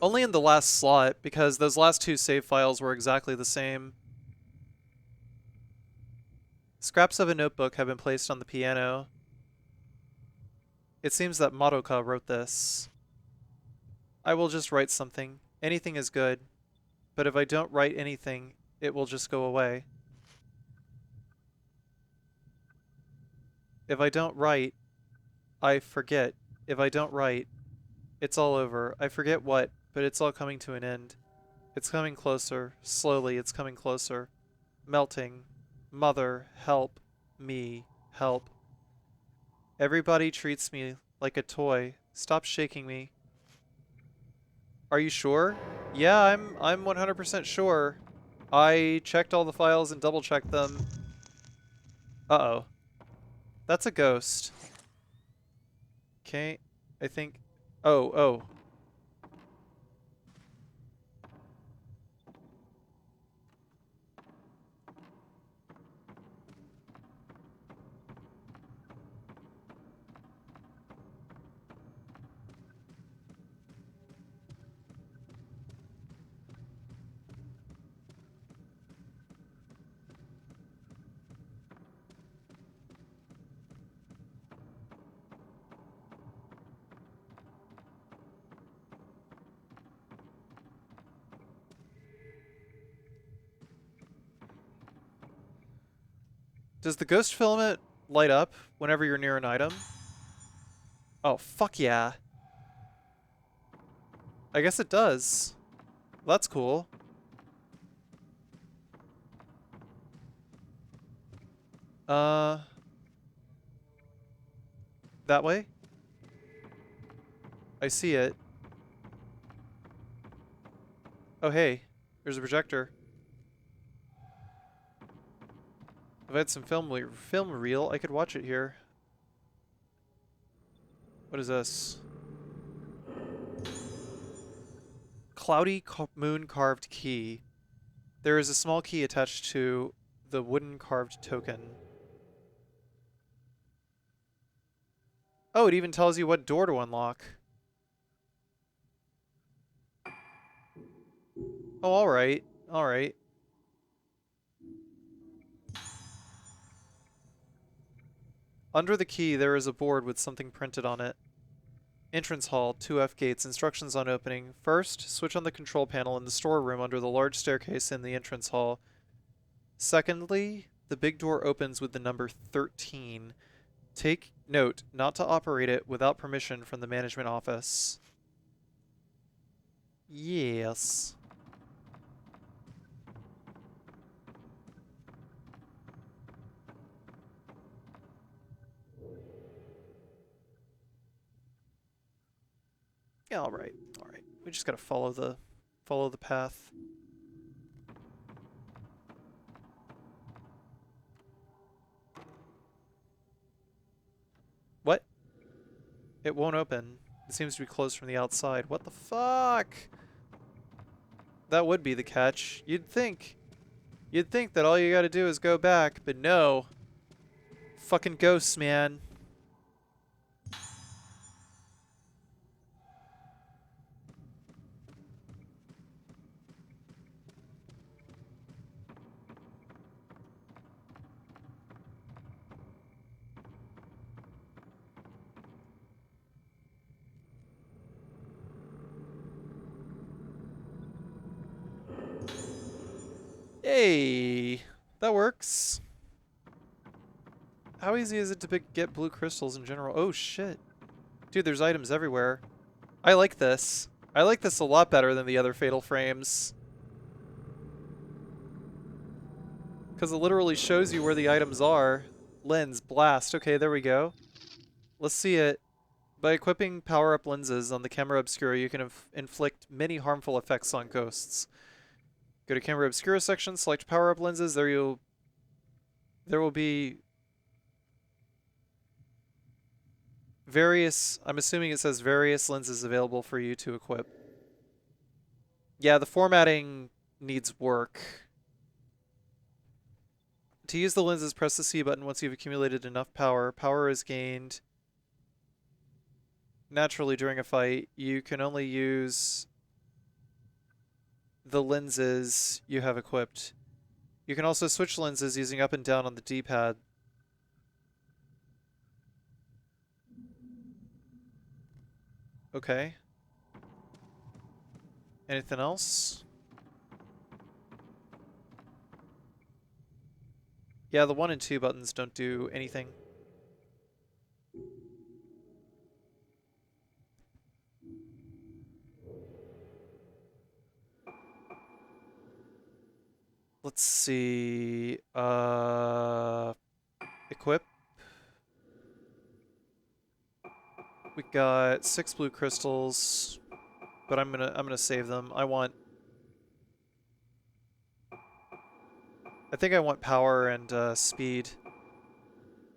Only in the last slot, because those last 2 save files were exactly the same. Scraps of a notebook have been placed on the piano. It seems that Madoka wrote this. I will just write something. Anything is good. But if I don't write anything, it will just go away. If I don't write, I forget. If I don't write, it's all over. I forget what, but it's all coming to an end. It's coming closer. Slowly, it's coming closer. Melting. Mother, help. Me, help. Everybody treats me like a toy. Stop shaking me. Are you sure? Yeah, I'm 100% sure. I checked all the files and double checked them. Uh-oh. That's a ghost. Okay, I think... Oh, oh. Does the ghost filament light up whenever you're near an item? Oh, fuck yeah. I guess it does. That's cool. Uh... That way? I see it. Oh, hey. There's a projector. If I had some film reel, I could watch it here. What is this? Cloudy moon carved key. There is a small key attached to the wooden carved token. Oh, it even tells you what door to unlock. Oh, alright. Alright. Under the key, there is a board with something printed on it. Entrance hall, 2F gates, instructions on opening. First, switch on the control panel in the storeroom under the large staircase in the entrance hall. Secondly, the big door opens with the number 13. Take note not to operate it without permission from the management office. Yes. Yeah, alright. Alright. We just gotta follow the path. What? It won't open. It seems to be closed from the outside. What the fuck? That would be the catch. You'd think that all you gotta do is go back, but no. Fucking ghosts, man. Hey, that works. How easy is it to get blue crystals in general? Oh shit. Dude, there's items everywhere. I like this. I like this a lot better than the other Fatal Frames. Because it literally shows you where the items are. Lens, blast. Okay, there we go. Let's see it. By equipping power-up lenses on the camera obscura, you can inflict many harmful effects on ghosts. Go to camera obscura section, select power-up lenses. There will be various, I'm assuming it says various lenses available for you to equip. Yeah, the formatting needs work. To use the lenses, press the C button once you've accumulated enough power. Power is gained naturally during a fight. You can only use the lenses you have equipped. You can also switch lenses using up and down on the D-pad. Okay. Anything else? Yeah, the 1 and 2 buttons don't do anything. Let's see. Equip. We got 6 blue crystals, but I'm gonna save them. I think I want power and speed.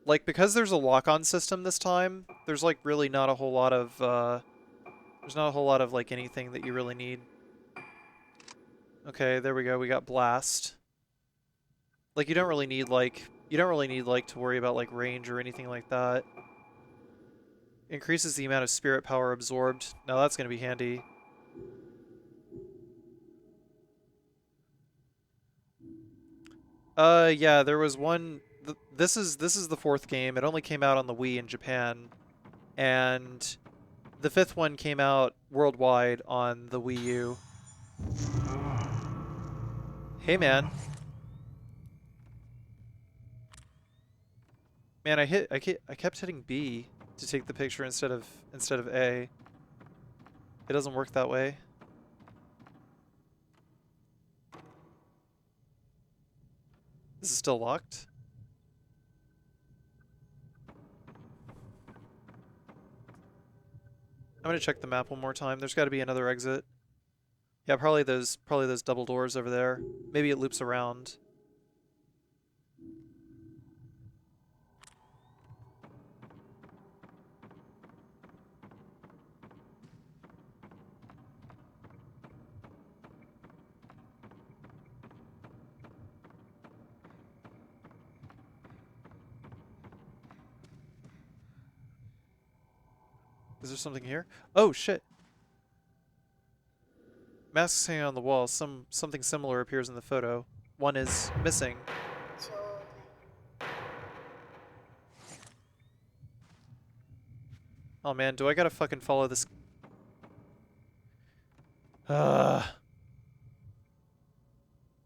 Like, because there's a lock-on system this time, there's like really not a whole lot of there's not a whole lot of like anything that you really need. Okay, there we go. We got blast. Like, you don't really need to worry about like range or anything like that. Increases the amount of spirit power absorbed. Now that's going to be handy. Yeah, there was one. This is the 4th game. It only came out on the Wii in Japan, and the 5th one came out worldwide on the Wii U. Hey, man. Man, I kept hitting B to take the picture instead of A. It doesn't work that way. This is still locked. I'm gonna check the map one more time. There's got to be another exit. Yeah, probably those double doors over there. Maybe it loops around. Is there something here? Oh shit! Masks hanging on the wall. Something similar appears in the photo. One is missing. Oh man, do I gotta fucking follow this? I'm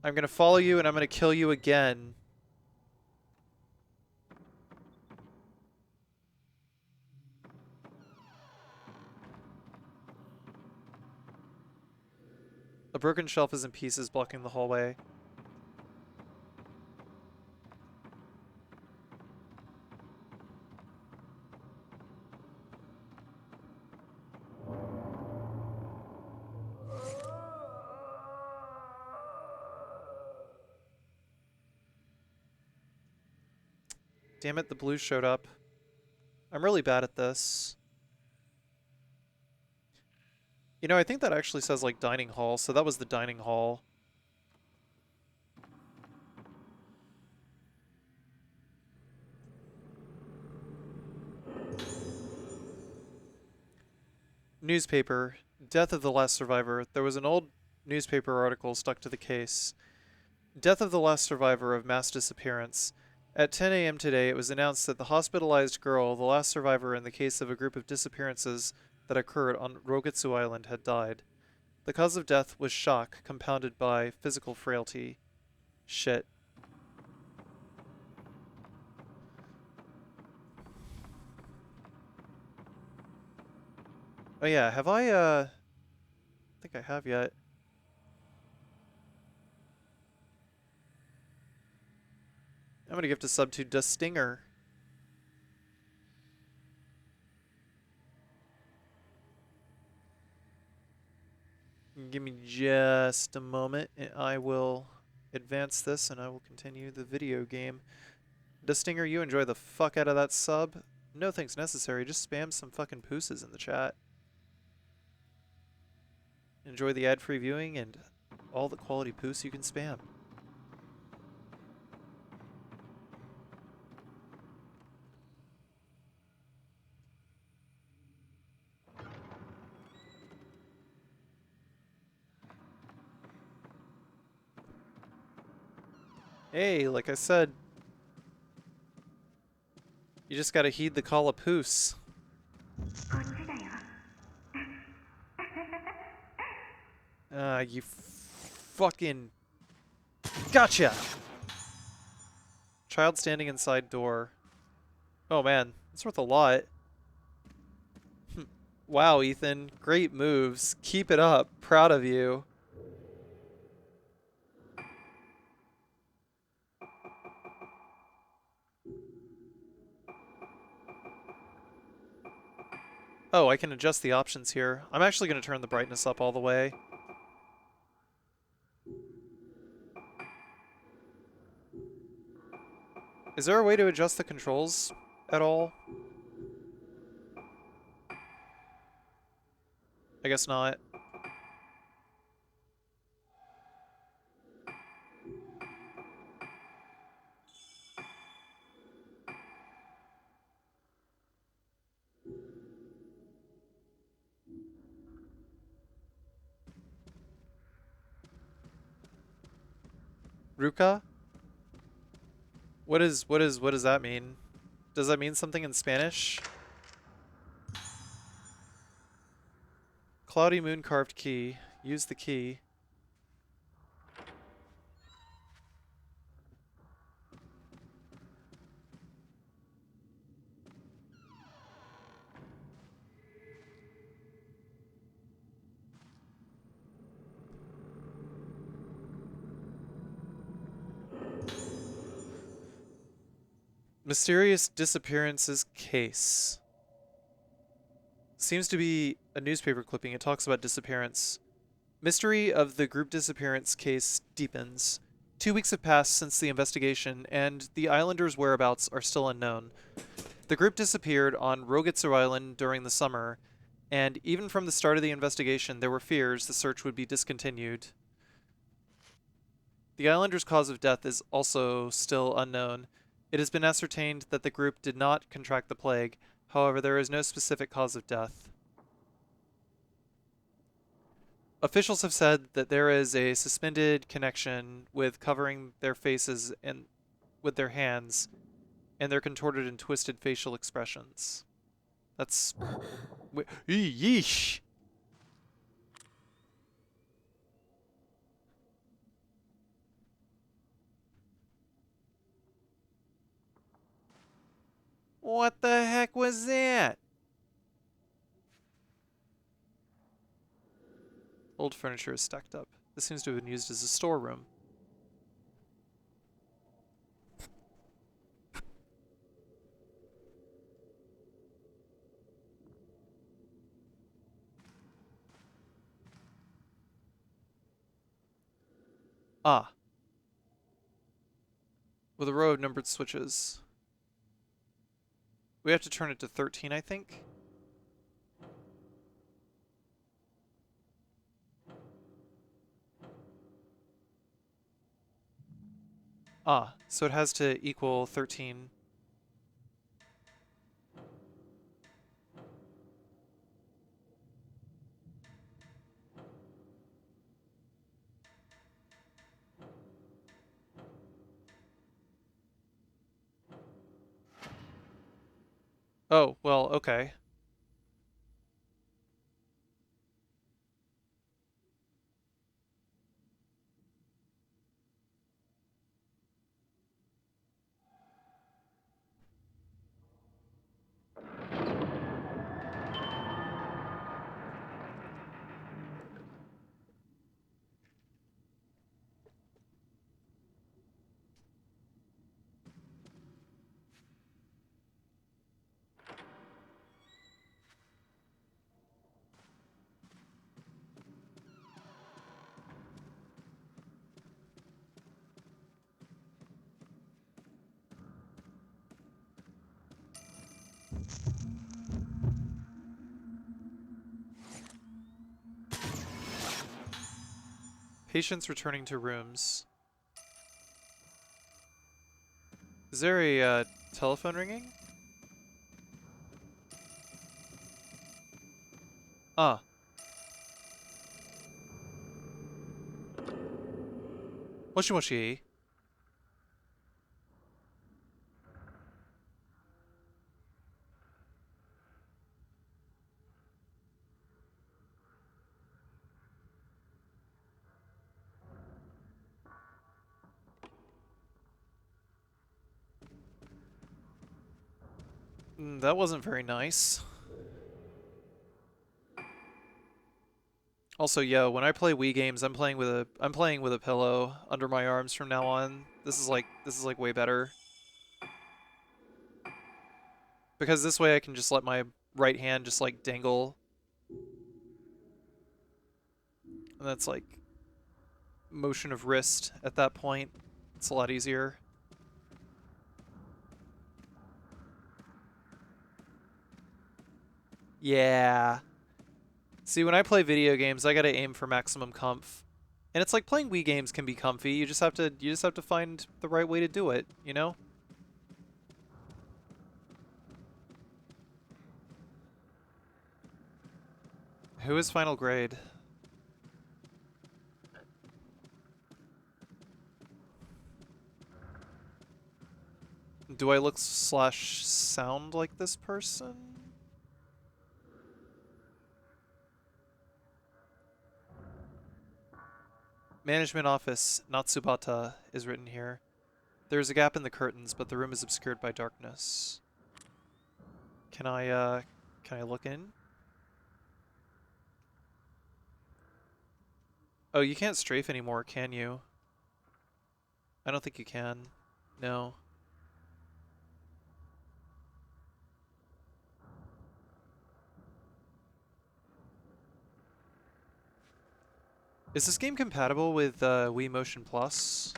gonna follow you and I'm gonna kill you again. A broken shelf is in pieces, blocking the hallway. Damn it, the blues showed up. I'm really bad at this. You know, I think that actually says, like, dining hall, so that was the dining hall. Newspaper. Death of the last survivor. There was an old newspaper article stuck to the case. Death of the last survivor of mass disappearance. At 10 a.m. today, it was announced that the hospitalized girl, the last survivor in the case of a group of disappearances that occurred on Rogetsu Island, had died. The cause of death was shock, compounded by physical frailty. Shit. Oh yeah, have I think I have yet. I'm gonna give to sub to Da Stinger. Give me just a moment and I will advance this and I will continue the video game. Da Stinger, you enjoy the fuck out of that sub. No thanks necessary, just spam some fucking pooses in the chat. Enjoy the ad-free viewing and all the quality poos you can spam. Hey, like I said, you just gotta heed the call of poos. You fucking... Gotcha! Child standing inside door. Oh man, that's worth a lot. Wow, Ethan. Great moves. Keep it up. Proud of you. Oh, I can adjust the options here. I'm actually going to turn the brightness up all the way. Is there a way to adjust the controls at all? I guess not. Ruka? What does that mean? Does that mean something in Spanish? Cloudy moon carved key. Use the key. Mysterious disappearances case. Seems to be a newspaper clipping. It talks about disappearance. Mystery of the group disappearance case deepens. 2 weeks have passed since the investigation, and the islanders' whereabouts are still unknown. The group disappeared on Rogitsu Island during the summer, and even from the start of the investigation, there were fears the search would be discontinued. The islanders' cause of death is also still unknown. It has been ascertained that the group did not contract the plague. However, there is no specific cause of death. Officials have said that there is a suspended connection with covering their faces and with their hands and their contorted and twisted facial expressions. That's... Yeesh! What the heck was that? Old furniture is stacked up. This seems to have been used as a storeroom. Ah. With a row of numbered switches. We have to turn it to 13, I think? Ah, so it has to equal 13. Oh, well, okay. Patients returning to rooms. Is there a telephone ringing? Ah. Moshi moshi. That wasn't very nice. Also, yeah, when I play Wii games, I'm playing with a pillow under my arms from now on. This is like way better. Because this way I can just let my right hand just like dangle. And that's like motion of wrist at that point. It's a lot easier. Yeah. See, when I play video games, I gotta aim for maximum comf. And it's like playing Wii games can be comfy. You just have to find the right way to do it, you know? Who is final grade? Do I look / sound like this person? Management office, Natsubata, is written here. There is a gap in the curtains, but the room is obscured by darkness. Can I look in? Oh, you can't strafe anymore, can you? I don't think you can. No. Is this game compatible with Wii Motion Plus?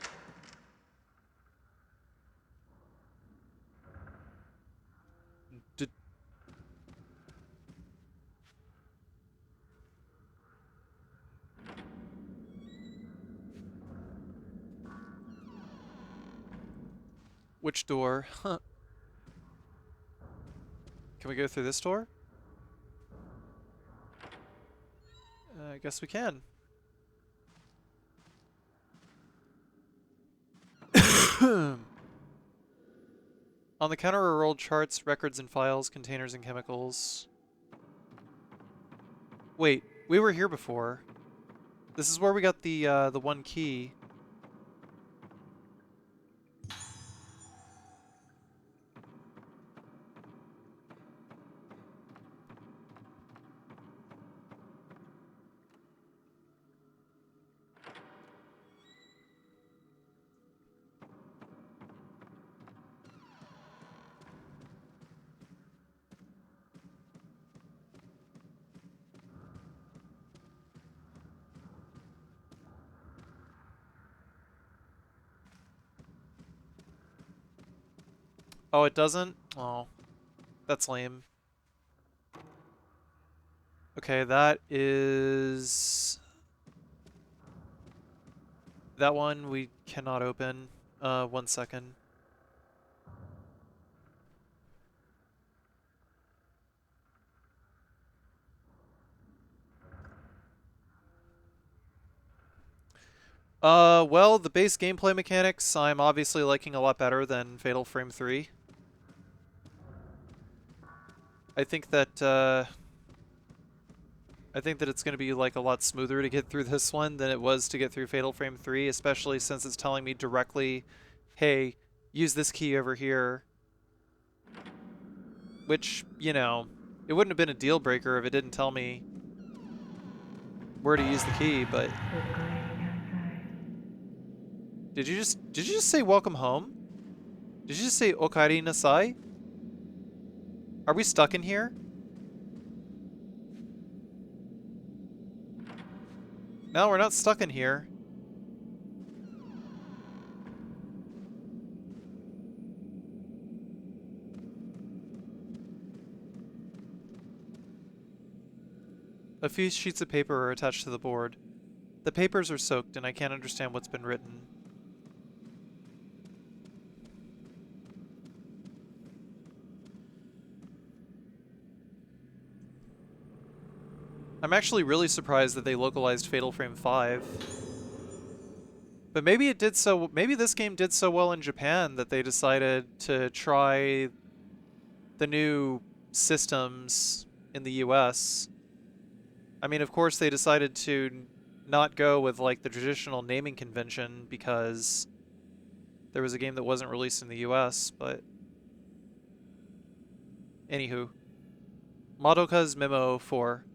Which door? Huh. Can we go through this door? I guess we can. On the counter are rolled charts, records and files, containers and chemicals. Wait, we were here before. This is where we got the one key. Oh, it doesn't? Oh, that's lame. Okay, that is... That one we cannot open. 1 second. Well, the base gameplay mechanics I'm obviously liking a lot better than Fatal Frame 3. I think that it's going to be like a lot smoother to get through this one than it was to get through Fatal Frame 3, especially since it's telling me directly, hey, use this key over here. Which, you know, it wouldn't have been a deal breaker if it didn't tell me where to use the key, but... Did you just say welcome home? Did you just say okaeri nasai? Are we stuck in here? No, we're not stuck in here. A few sheets of paper are attached to the board. The papers are soaked and I can't understand what's been written. I'm actually really surprised that they localized Fatal Frame 5. But maybe it did so. Maybe this game did so well in Japan that they decided to try the new systems in the US. I mean, of course, they decided to not go with like the traditional naming convention because there was a game that wasn't released in the US, but anywho. Madoka's Memo 4.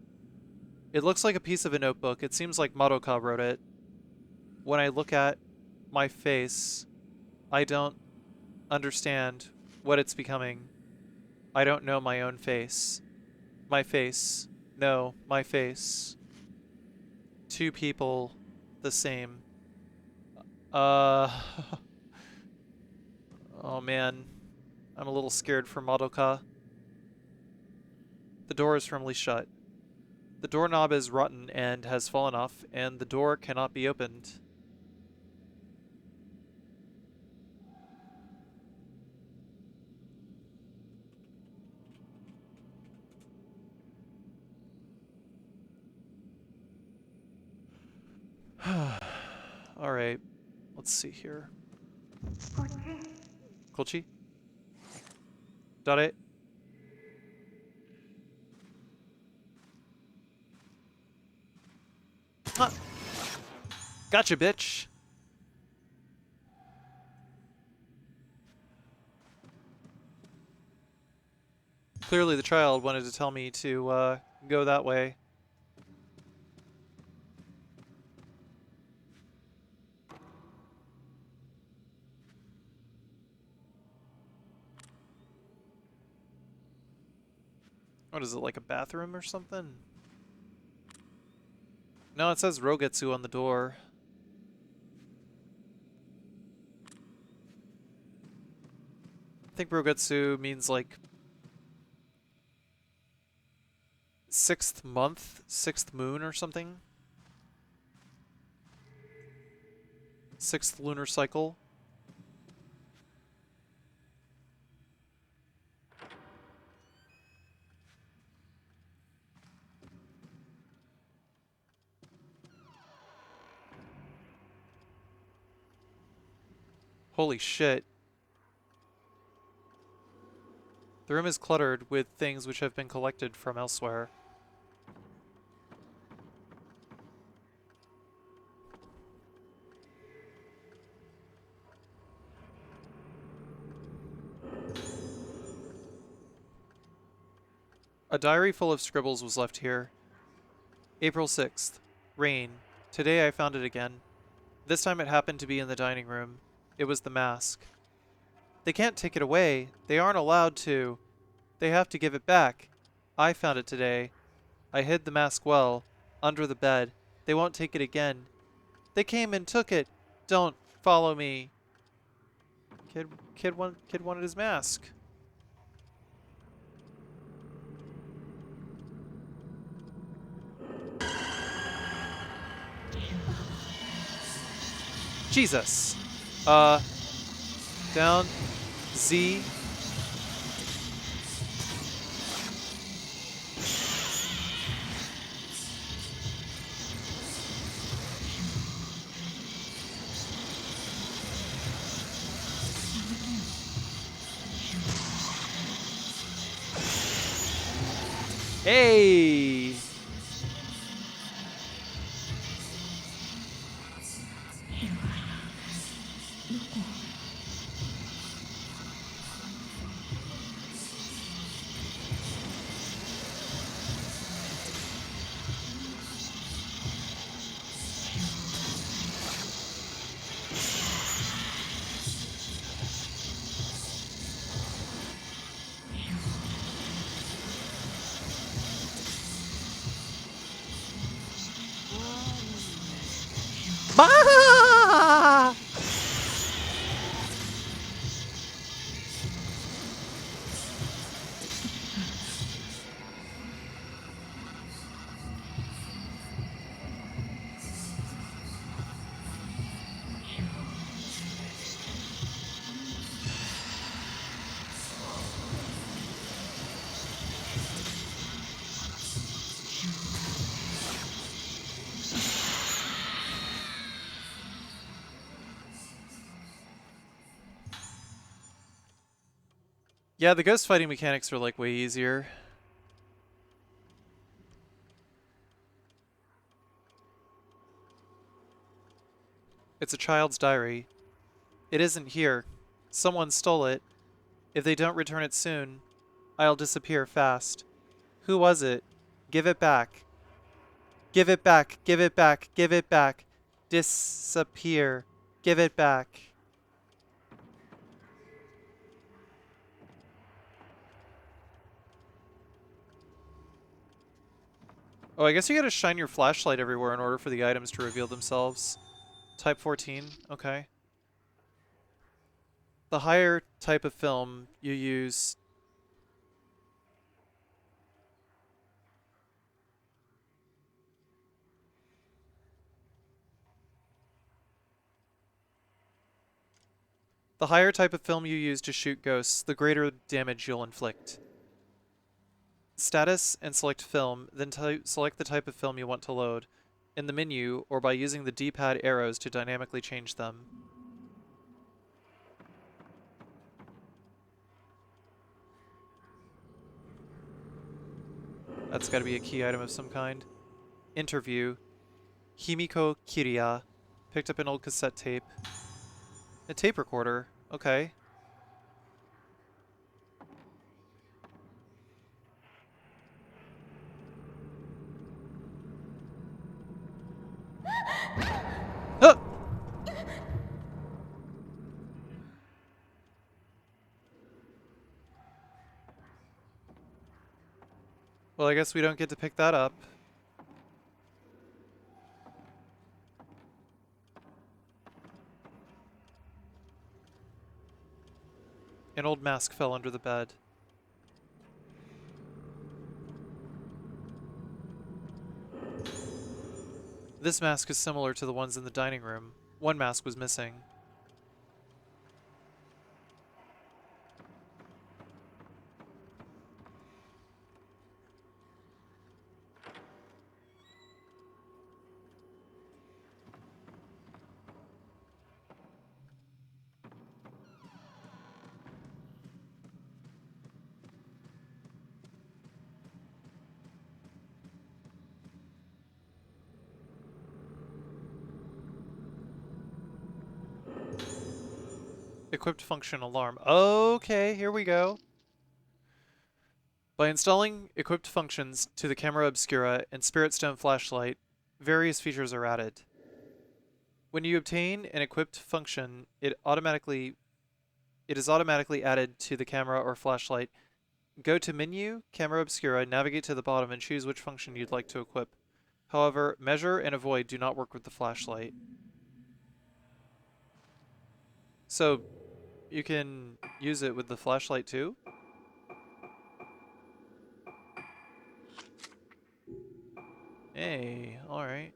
It looks like a piece of a notebook. It seems like Madoka wrote it. When I look at my face, I don't understand what it's becoming. I don't know my own face. My face. No, my face. Two people. The same. Uh... Oh man. I'm a little scared for Madoka. The door is firmly shut. The doorknob is rotten and has fallen off, and the door cannot be opened. Alright. Let's see here. Colchi? Dare? Huh. Gotcha, bitch! Clearly the child wanted to tell me to, go that way. What is it, like a bathroom or something? No, it says Rogetsu on the door. I think Rogetsu means like 6th month, 6th moon or something. 6th lunar cycle. Holy shit. The room is cluttered with things which have been collected from elsewhere. A diary full of scribbles was left here. April 6th. Rain. Today I found it again. This time it happened to be in the dining room. It was the mask. They can't take it away. They aren't allowed to. They have to give it back. I found it today. I hid the mask well, under the bed. They won't take it again. They came and took it. Don't follow me. Kid wanted his mask. Jesus. Down. Z. Hey! Ma! Yeah, the ghost fighting mechanics are like way easier. It's a child's diary. It isn't here. Someone stole it. If they don't return it soon, I'll disappear fast. Who was it? Give it back. Give it back. Give it back. Give it back. Disappear. Give it back. Oh, I guess you gotta shine your flashlight everywhere in order for the items to reveal themselves. Type 14, okay. The higher type of film you use... The higher type of film you use to shoot ghosts, the greater damage you'll inflict. Status and select film, then select the type of film you want to load in the menu or by using the D-pad arrows to dynamically change them. That's got to be a key item of some kind. Interview. Himiko Kiriya. Picked up an old cassette tape. A tape recorder. Okay. Ah! Well, I guess we don't get to pick that up. An old mask fell under the bed. This mask is similar to the ones in the dining room. One mask was missing. Equipped function alarm. Okay, here we go. By installing equipped functions to the camera obscura and spirit stone flashlight, various features are added. When you obtain an equipped function, it is automatically added to the camera or flashlight. Go to menu, camera obscura, navigate to the bottom and choose which function you'd like to equip. However, measure and avoid do not work with the flashlight. So, you can use it with the flashlight too? Hey, alright.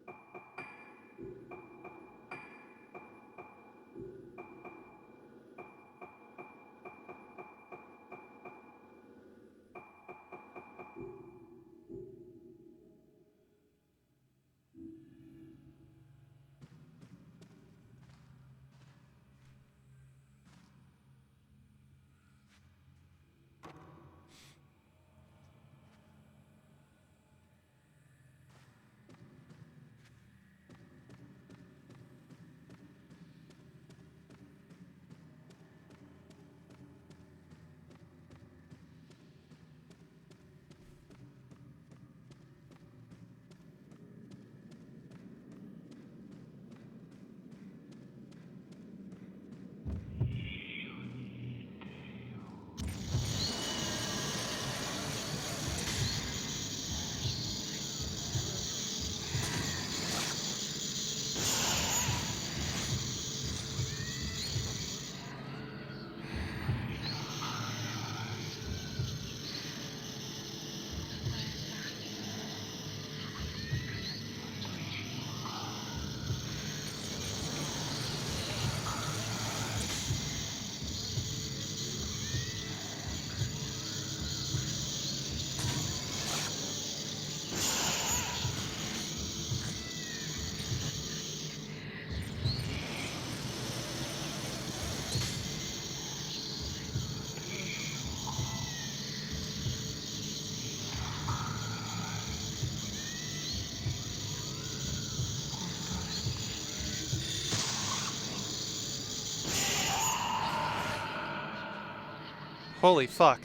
Holy fuck.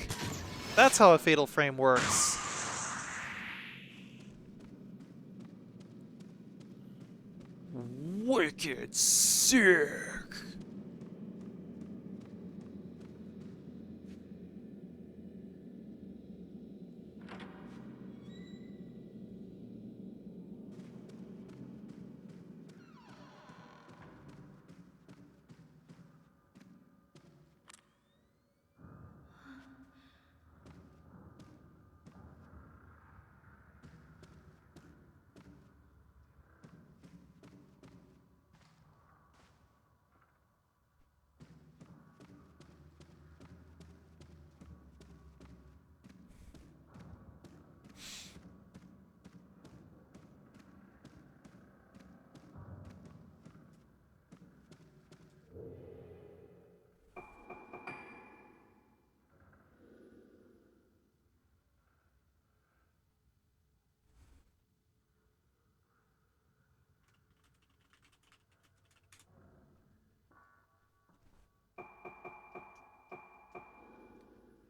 That's how a fatal frame works. Wicked sick.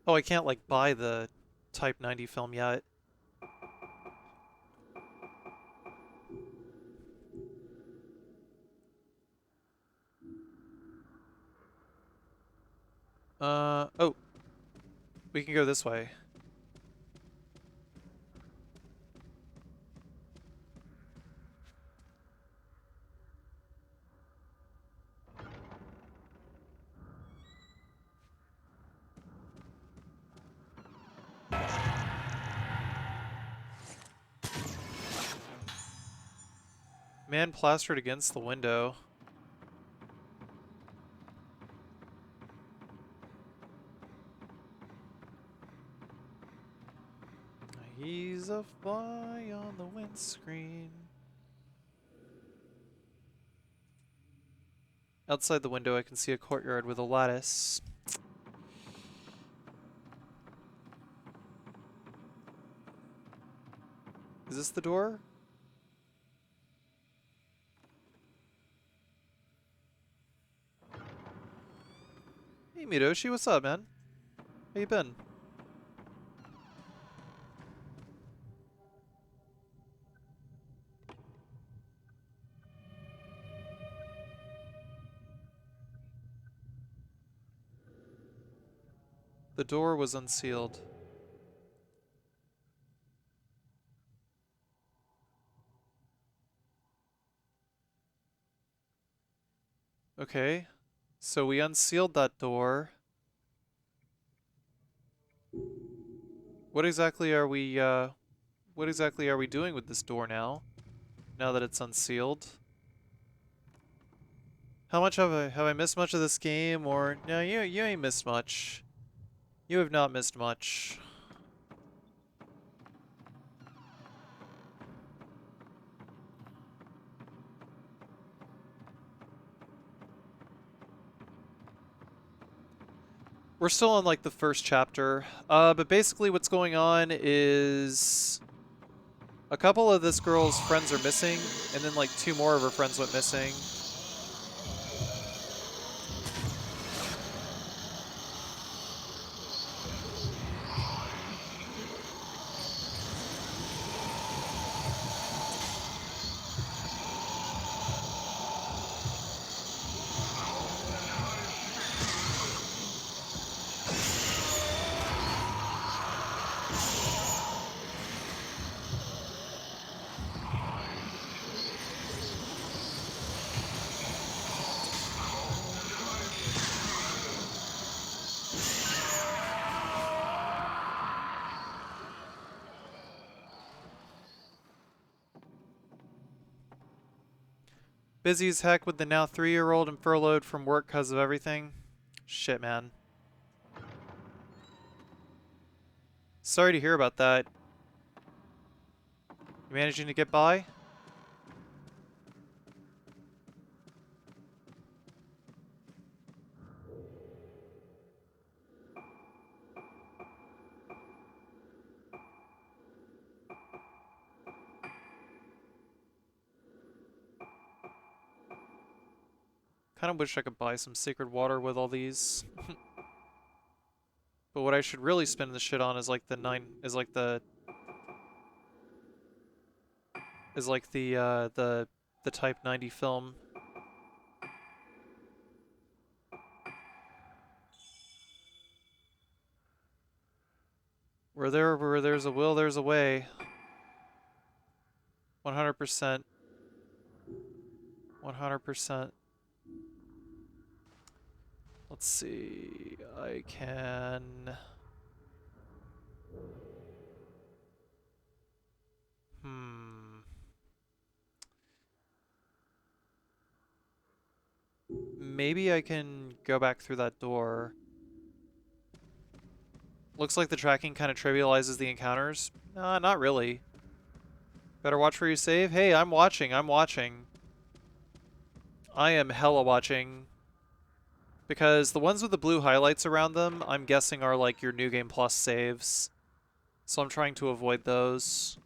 Oh, I can't, like, buy the Type 90 film yet. Oh. We can go this way. Man plastered against the window. He's a fly on the windscreen. Outside the window, I can see a courtyard with a lattice. Is this the door? Hey, Midoshi, what's up, man? How you been? The door was unsealed. Okay. So we unsealed that door. What exactly are we, what exactly are we doing with this door now? Now that it's unsealed? How much have I missed much of this game, or no? You ain't missed much. You have not missed much. We're still on like the first chapter, but basically what's going on is a couple of this girl's friends are missing, and then like two more of her friends went missing. Busy as heck with the now 3-year-old and furloughed from work because of everything. Shit, man. Sorry to hear about that. You managing to get by? Kind of wish I could buy some sacred water with all these. But what I should really spend the shit on is like the the Type 90 film. Where there's a will, there's a way. 100%. 100%. Let's see. I can. Maybe I can go back through that door. Looks like the tracking kind of trivializes the encounters. Not really. Better watch where you save. Hey, I'm watching. I'm watching. I am hella watching. Because the ones with the blue highlights around them, I'm guessing are like your New Game Plus saves. So I'm trying to avoid those.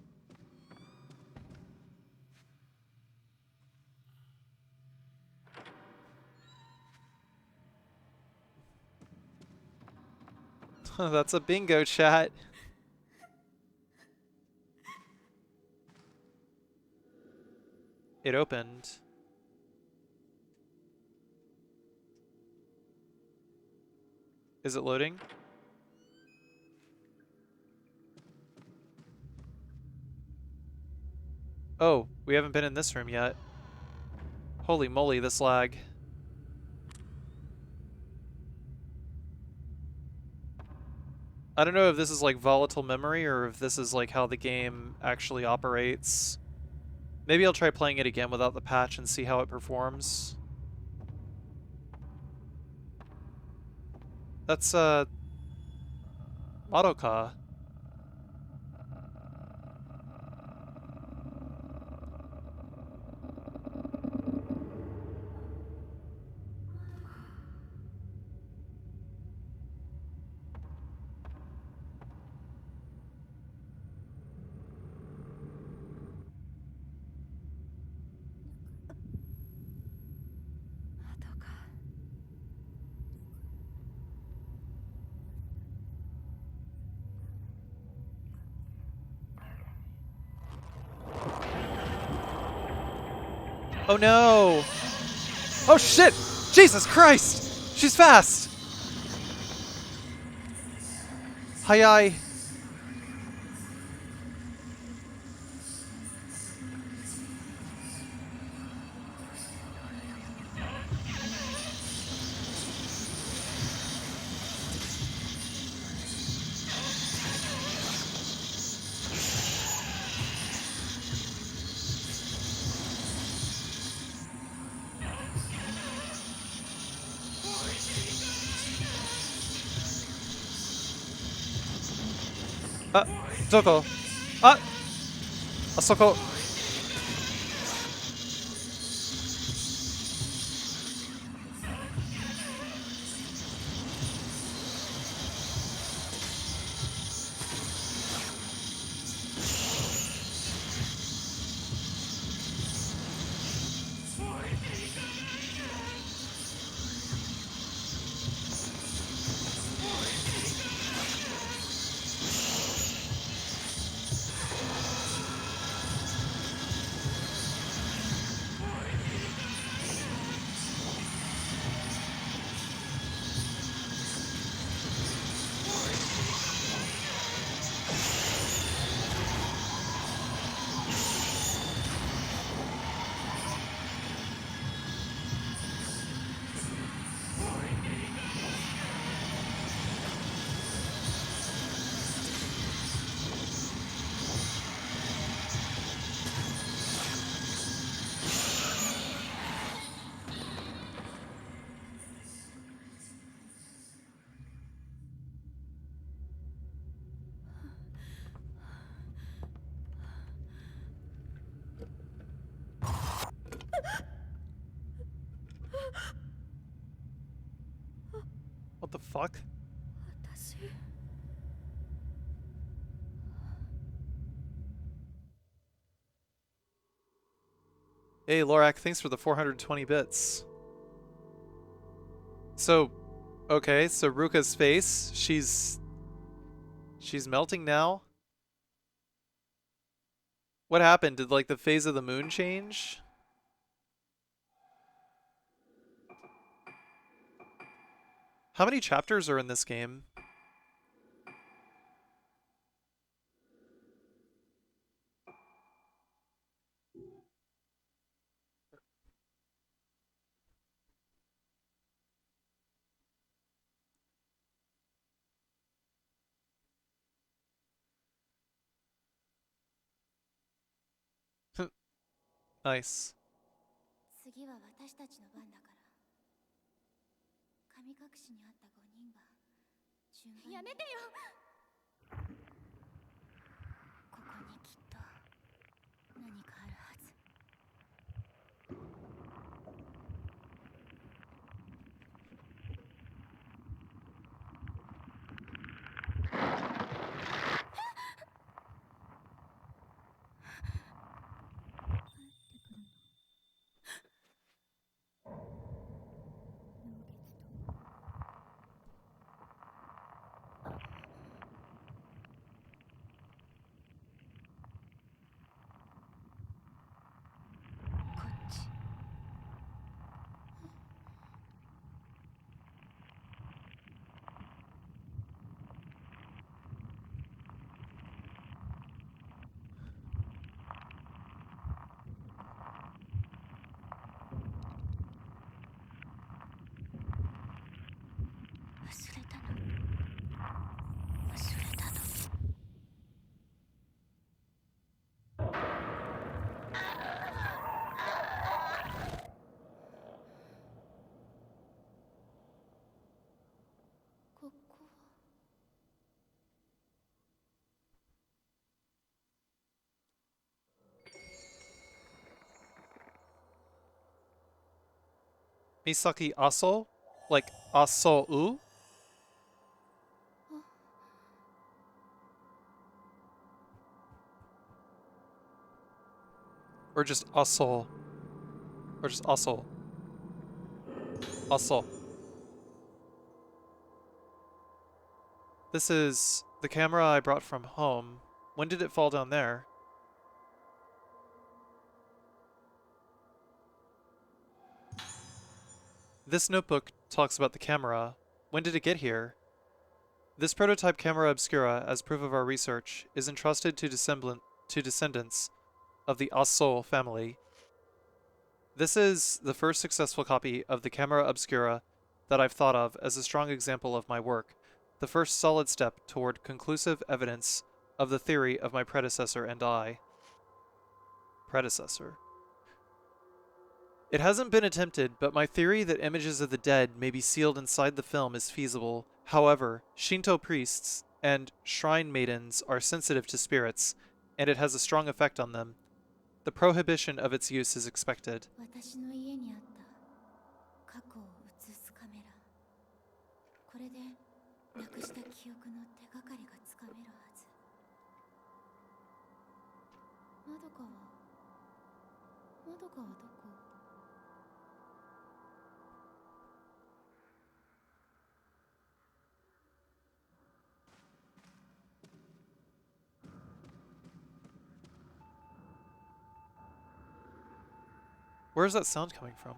That's a bingo, chat. It opened. Is it loading? Oh, we haven't been in this room yet. Holy moly, this lag. I don't know if this is like volatile memory or if this is like how the game actually operates. Maybe I'll try playing it again without the patch and see how it performs. That's, Madoka. Oh no! Oh shit! Jesus Christ! She's fast! Hi-yi. Doko. Asoko. What the fuck? Hey, Lorak, thanks for the 420 bits. So, okay, so Ruka's face, she's melting now? What happened? Did, like, the phase of the moon change? How many chapters are in this game? Nice. 次は私たちの番だから。神隠しにあった5人が順番に。やめてよ。ここにきっと何かあるはず。Misaki Aso? Like Aso-u? Or just Aso? Or just Aso? Aso. This is the camera I brought from home. When did it fall down there? This notebook talks about the camera. When did it get here? This prototype camera obscura, as proof of our research, is entrusted to descendants of the Aso family. This is the first successful copy of the camera obscura that I've thought of as a strong example of my work, the first solid step toward conclusive evidence of the theory of my predecessor and I. Predecessor. It hasn't been attempted, but my theory that images of the dead may be sealed inside the film is feasible. However, Shinto priests and shrine maidens are sensitive to spirits, and it has a strong effect on them. The prohibition of its use is expected. 私の家にあった過去を映すカメラ。これでなくした記憶の手がかりがつかめるはず。まどかはどこ？ Where's that sound coming from?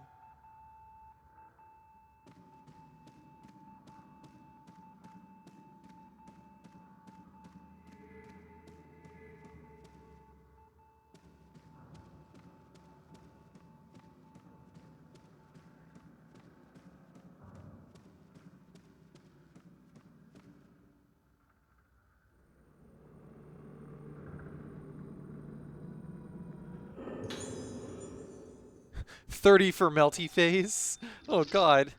$30 for Melty Face? Oh god.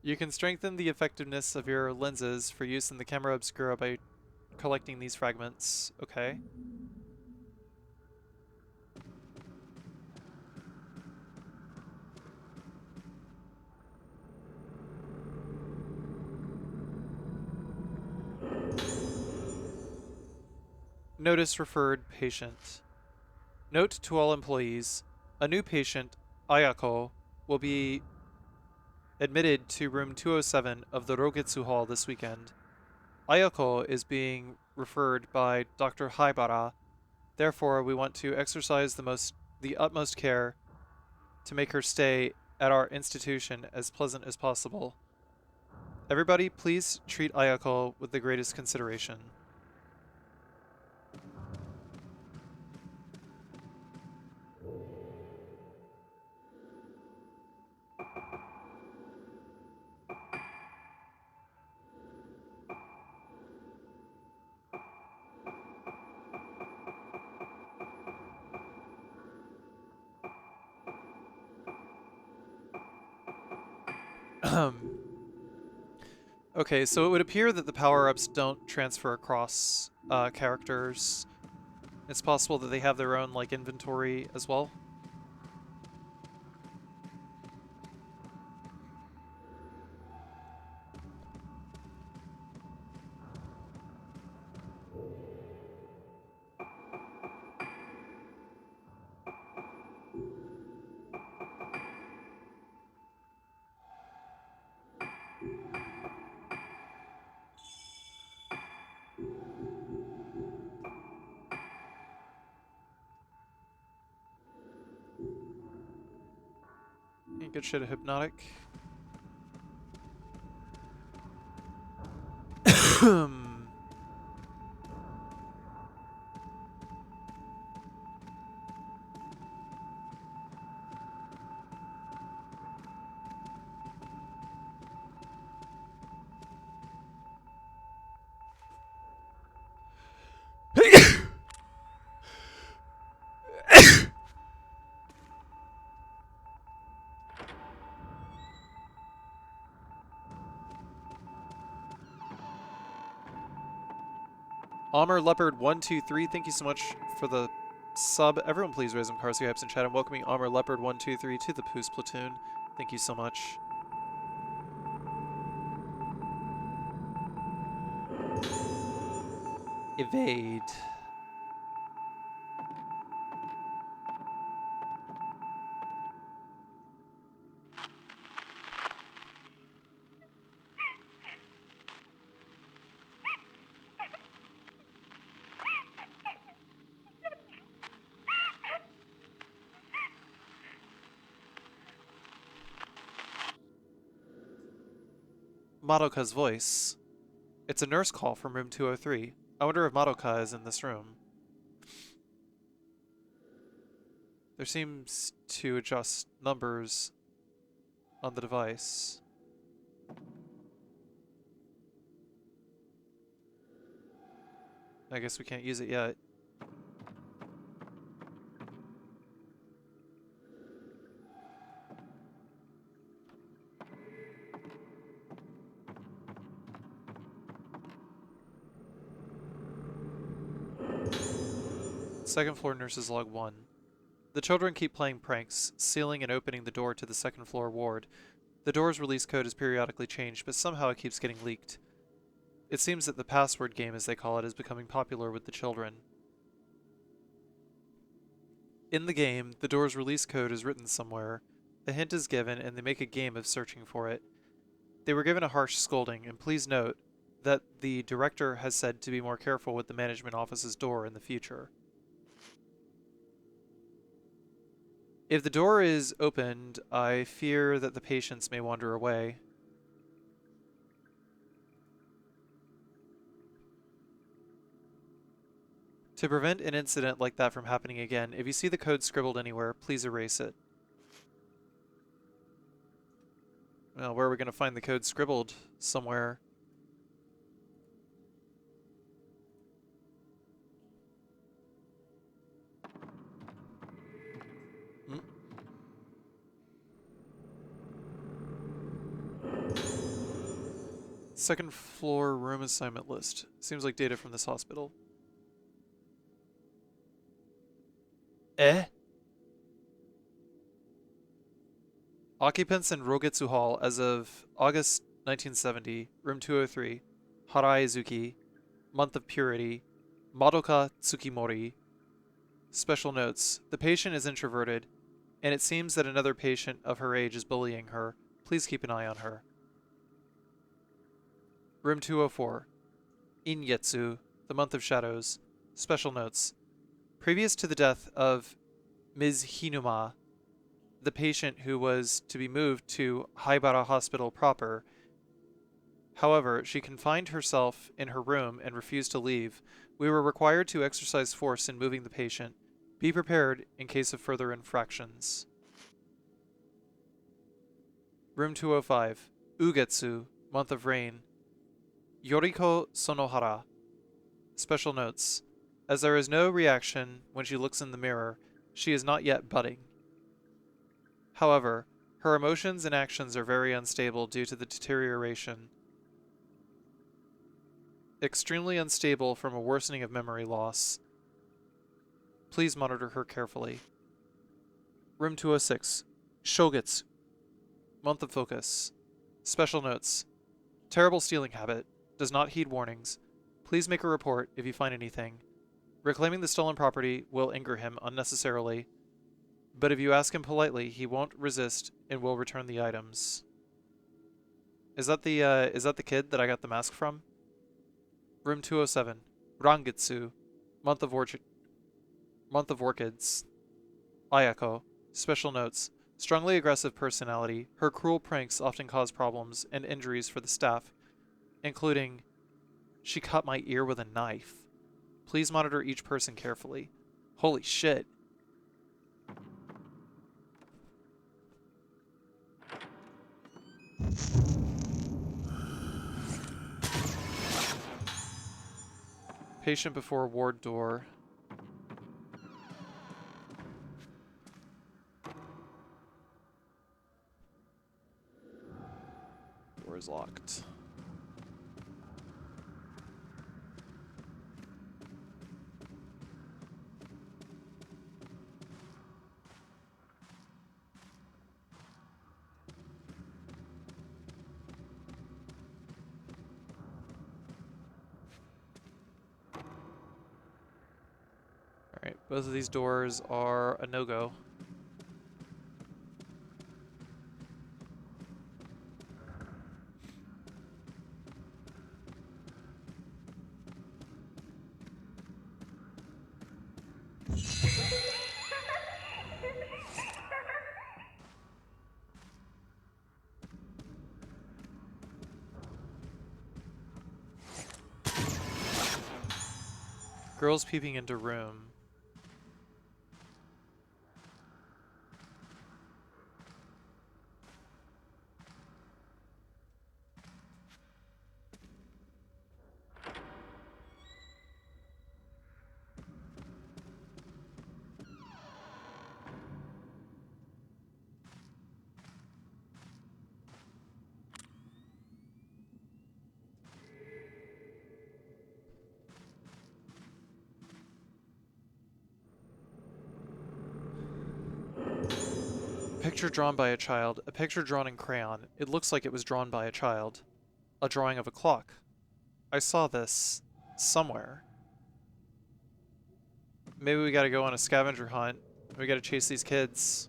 You can strengthen the effectiveness of your lenses for use in the camera obscura by collecting these fragments. Okay. Notice referred patient. Note to all employees, a new patient, Ayako, will be admitted to room 207 of the Rogetsu Hall this weekend. Ayako is being referred by Dr. Haibara. Therefore, we want to exercise the utmost care to make her stay at our institution as pleasant as possible. Everybody, please treat Ayako with the greatest consideration. Okay, so it would appear that the power-ups don't transfer across characters. It's possible that they have their own, like, inventory as well. Ain't good shit at Hypnotic. Almer Leopard 123, thank you so much for the sub. Everyone please raise them Carci hypes in chat. I'm welcoming Almer Leopard 123 to the Poos Platoon. Thank you so much. Evade. Madoka's voice. It's a nurse call from room 203. I wonder if Madoka is in this room. There seems to adjust numbers on the device. I guess we can't use it yet. Second floor nurse's log 1. The children keep playing pranks, sealing and opening the door to the second floor ward. The door's release code is periodically changed, but somehow it keeps getting leaked. It seems that the password game, as they call it, is becoming popular with the children. In the game, the door's release code is written somewhere. A hint is given, and they make a game of searching for it. They were given a harsh scolding, and please note that the director has said to be more careful with the management office's door in the future. If the door is opened, I fear that the patients may wander away. To prevent an incident like that from happening again, if you see the code scribbled anywhere, please erase it. Well, where are we going to find the code scribbled? Somewhere. Second floor room assignment list. Seems like data from this hospital. Eh? Occupants in Rogetsu Hall as of August 1970, room 203, Haraizuki, month of purity, Madoka Tsukimori. Special notes. The patient is introverted, and it seems that another patient of her age is bullying her. Please keep an eye on her. Room 204, Ingetsu, the month of shadows. Special notes. Previous to the death of Ms. Hinuma, the patient who was to be moved to Haibara Hospital proper. However, she confined herself in her room and refused to leave. We were required to exercise force in moving the patient. Be prepared in case of further infractions. Room 205, Ugetsu, month of rain. Yoriko Sonohara. Special notes. As there is no reaction when she looks in the mirror, she is not yet budding. However, her emotions and actions are very unstable due to the deterioration. Extremely unstable from a worsening of memory loss. Please monitor her carefully. Room 206, Shogetsu, month of focus. Special notes. Terrible stealing habit. Does not heed warnings. Please make a report if you find anything. Reclaiming the stolen property will anger him unnecessarily, but if you ask him politely, he won't resist and will return the items. Is that the kid that I got the mask from? Room 207, Rangetsu, month of orchids. Ayako. Special notes. Strongly aggressive personality. Her cruel pranks often cause problems and injuries for the staff, including, she cut my ear with a knife. Please monitor each person carefully. Holy shit. Patient before ward door. Door is locked. Both of these doors are a no-go. Girls peeping into room. Picture drawn by a child. A picture drawn in crayon. It looks like it was drawn by a child. A drawing of a clock. I saw this somewhere. Maybe we gotta go on a scavenger hunt. We gotta chase these kids.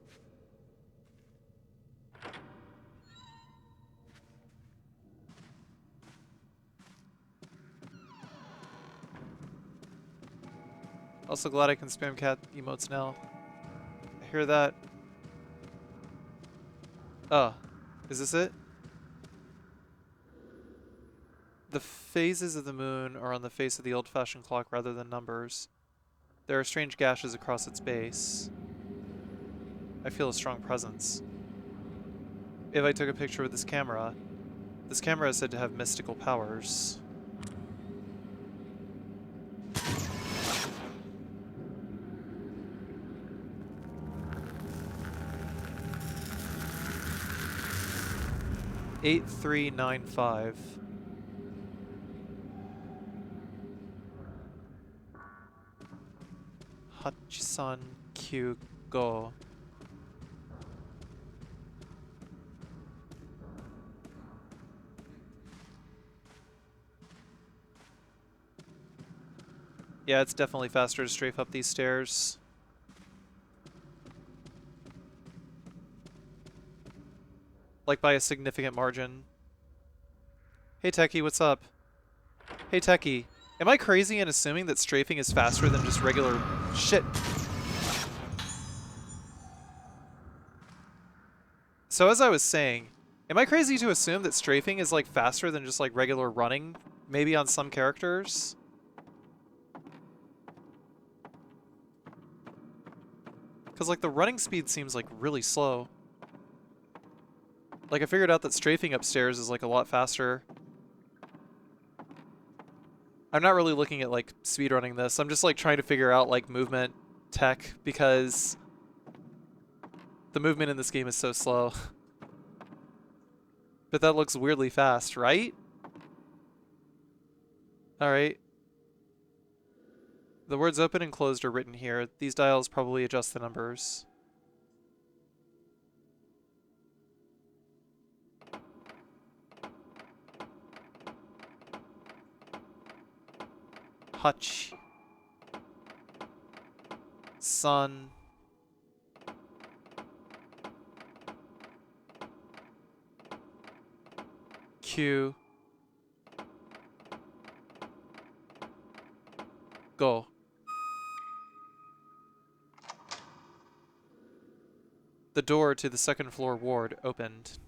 Also glad I can spam cat emotes now. I hear that. Oh, is this it? The phases of the moon are on the face of the old-fashioned clock rather than numbers. There are strange gashes across its base. I feel a strong presence. If I took a picture with this camera is said to have mystical powers. $8395. Hachisan Q Go. Yeah, it's definitely faster to strafe up these stairs. Like by a significant margin. Hey Techie, what's up? Hey Techie, am I crazy in assuming that strafing is faster than just regular shit? So as I was saying, am I crazy to assume that strafing is like faster than just like regular running? Maybe on some characters? Because like the running speed seems like really slow. Like I figured out that strafing upstairs is like a lot faster. I'm not really looking at like speedrunning this. I'm just like trying to figure out like movement tech because the movement in this game is so slow. But that looks weirdly fast, right? Alright. The words open and closed are written here. These dials probably adjust the numbers. Hutch. Sun. Q. Go. The door to the second floor ward opened.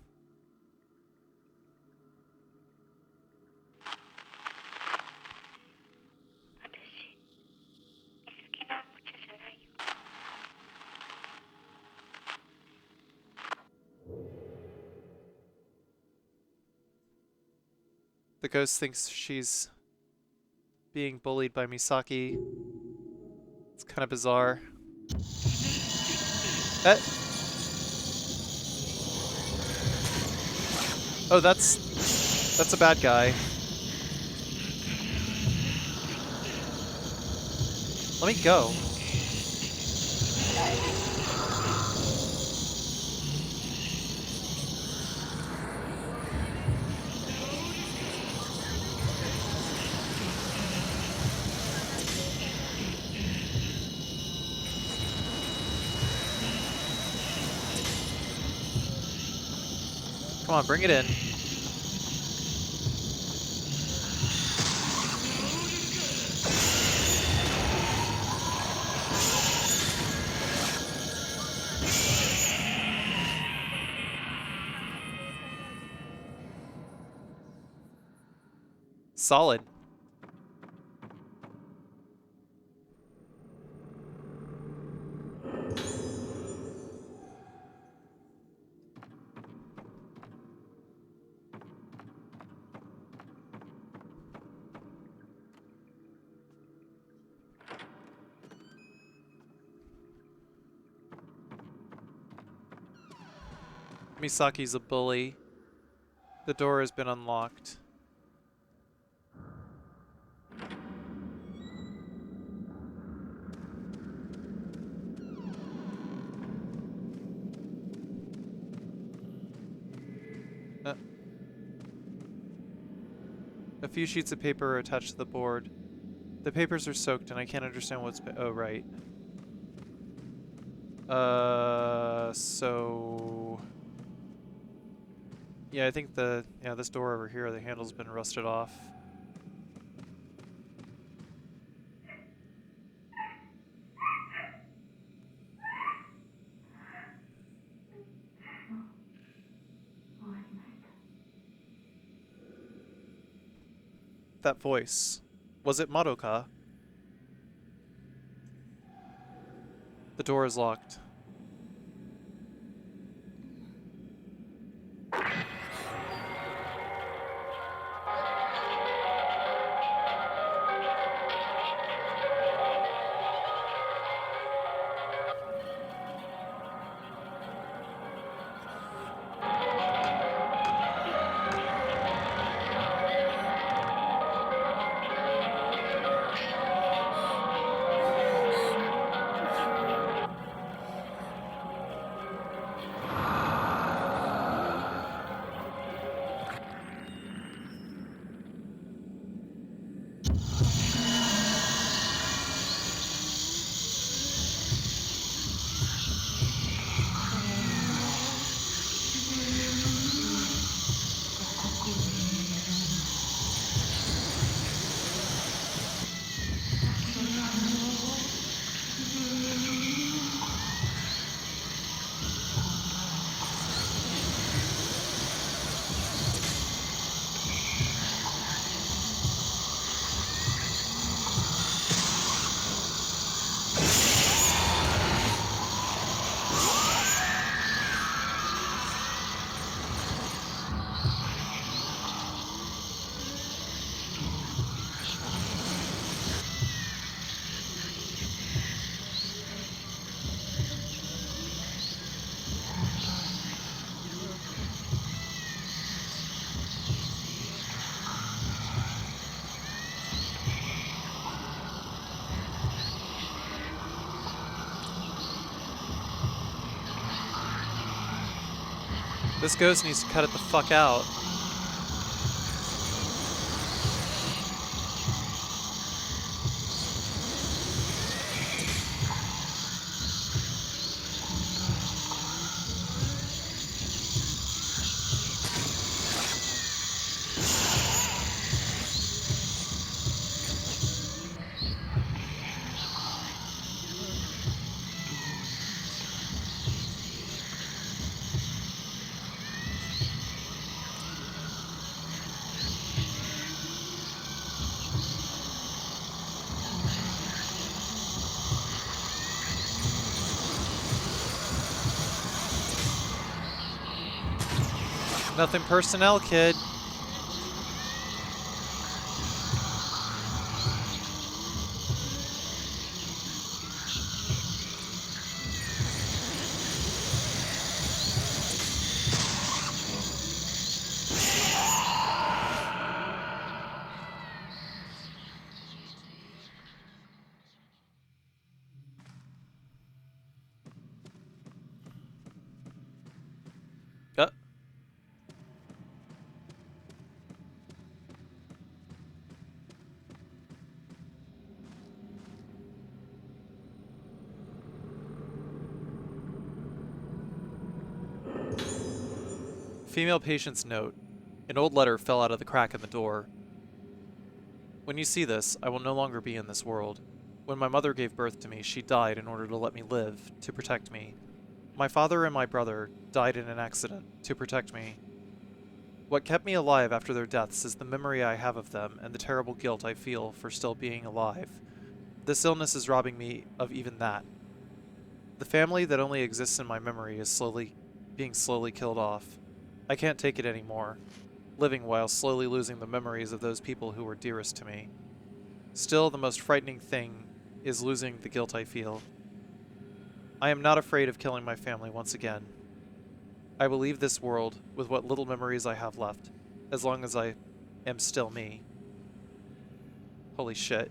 The ghost thinks she's being bullied by Misaki. It's kind of bizarre. Oh, that's a bad guy. Let me go. Come on, bring it in. Solid. Misaki's a bully. The door has been unlocked. A few sheets of paper are attached to the board. The papers are soaked and I can't understand what's oh, right. So... Yeah, I think this door over here, the handle's been rusted off. That voice. Was it Madoka? The door is locked. This ghost needs to cut it the fuck out. Nothing personnel, kid. Female patient's note. An old letter fell out of the crack in the door. When you see this, I will no longer be in this world. When my mother gave birth to me, she died in order to let me live, to protect me. My father and my brother died in an accident, to protect me. What kept me alive after their deaths is the memory I have of them and the terrible guilt I feel for still being alive. This illness is robbing me of even that. The family that only exists in my memory is being slowly killed off. I can't take it anymore, living while slowly losing the memories of those people who were dearest to me. Still, the most frightening thing is losing the guilt I feel. I am not afraid of killing my family once again. I will leave this world with what little memories I have left, as long as I am still me. Holy shit.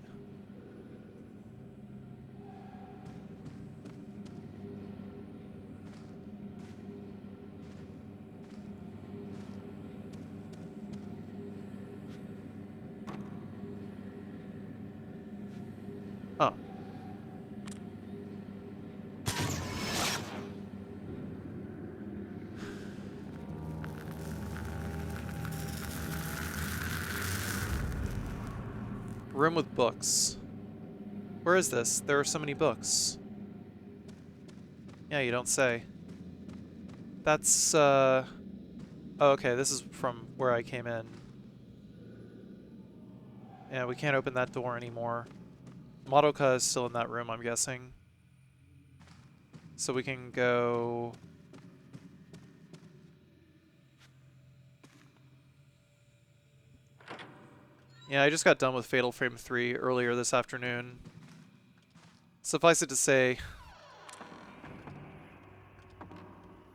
Oh. Room with books. Where is this? There are so many books. Yeah, you don't say. That's, Oh, okay, this is from where I came in. Yeah, we can't open that door anymore. Madoka is still in that room, I'm guessing. So we can go... Yeah, I just got done with Fatal Frame 3 earlier this afternoon. Suffice it to say,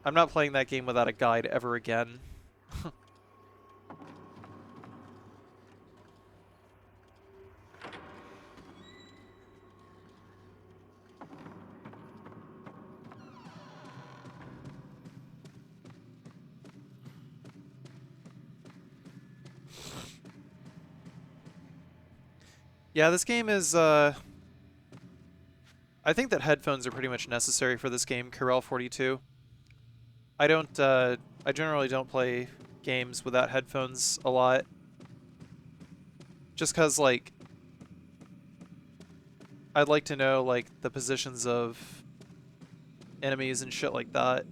I'm not playing that game without a guide ever again. Yeah, this game is, I think that headphones are pretty much necessary for this game, Corel 42. I generally don't play games without headphones a lot. Just cause, like, I'd like to know, like, the positions of enemies and shit like that.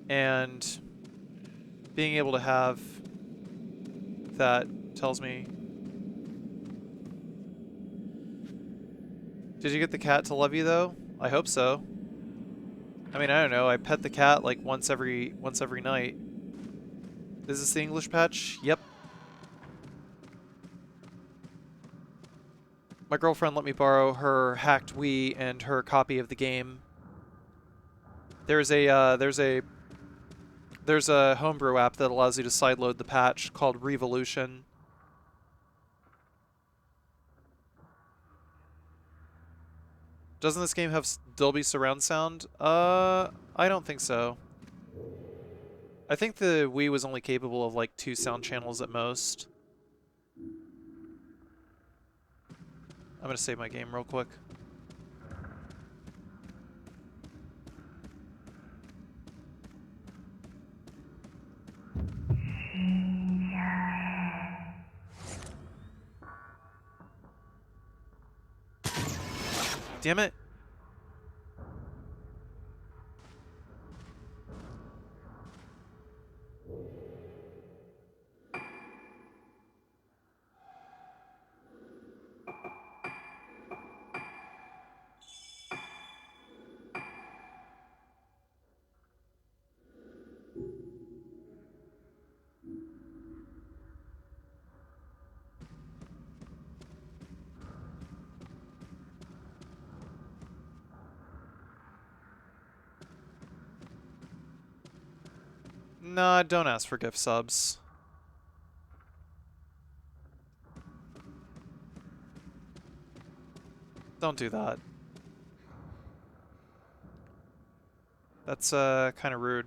And being able to have that tells me... Did you get the cat to love you, though? I hope so. I mean, I don't know. I pet the cat, like, once every night. Is this the English patch? Yep. My girlfriend let me borrow her hacked Wii and her copy of the game. There's a homebrew app that allows you to sideload the patch called Revolution. Doesn't this game have Dolby surround sound? I don't think so. I think the Wii was only capable of like 2 sound channels at most. I'm gonna save my game real quick. Damn it. Nah, don't ask for gift subs. Don't do that. That's kind of rude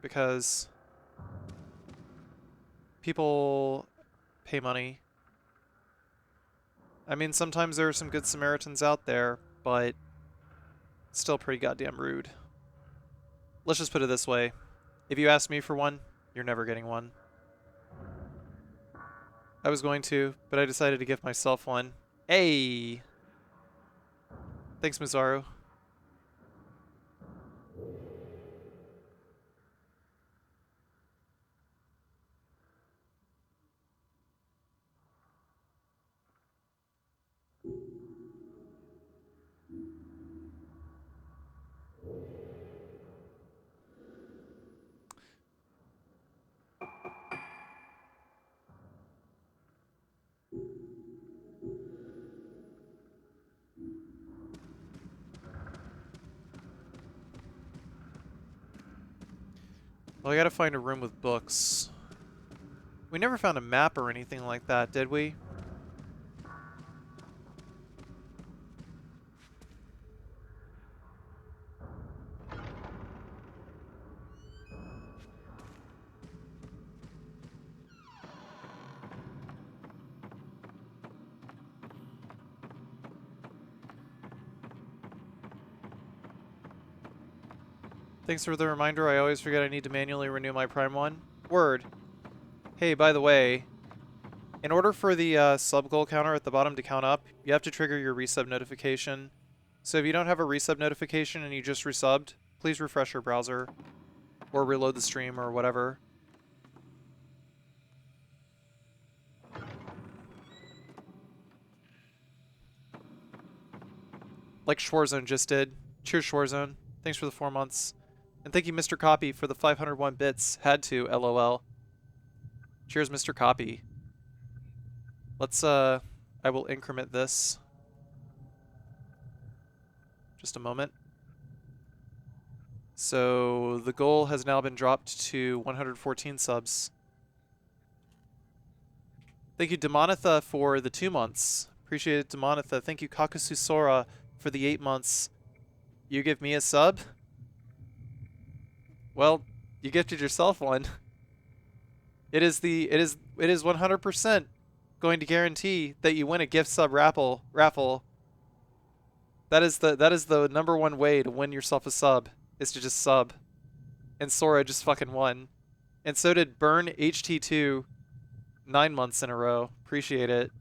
because people pay money. I mean, sometimes there are some good Samaritans out there, but it's still pretty goddamn rude. Let's just put it this way. If you ask me for one, You're never getting one. I was going to, but I decided to give myself one. Hey! Thanks, Mizaru. Well, I gotta find a room with books. We never found a map or anything like that, did we? Thanks for the reminder. I always forget I need to manually renew my Prime 1. Word. Hey, by the way, in order for the sub goal counter at the bottom to count up, you have to trigger your resub notification. So if you don't have a resub notification and you just resubbed, please refresh your browser or reload the stream or whatever. Like Schwarzone just did. Cheers, Schwarzone. Thanks for the 4 months. And thank you, Mr. Copy, for the 501 bits. Had to, LOL. Cheers, Mr. Copy. Let's, I will increment this. Just a moment. So, the goal has now been dropped to 114 subs. Thank you, Demonitha, for the 2 months. Appreciate it, Demonitha. Thank you, Kakasusora, for the 8 months. You give me a sub? Well, you gifted yourself one. It is 100% going to guarantee that you win a gift sub raffle. That is the #1 way to win yourself a sub, is to just sub. And Sora just fucking won. And so did Burn HT2 9 months in a row. Appreciate it.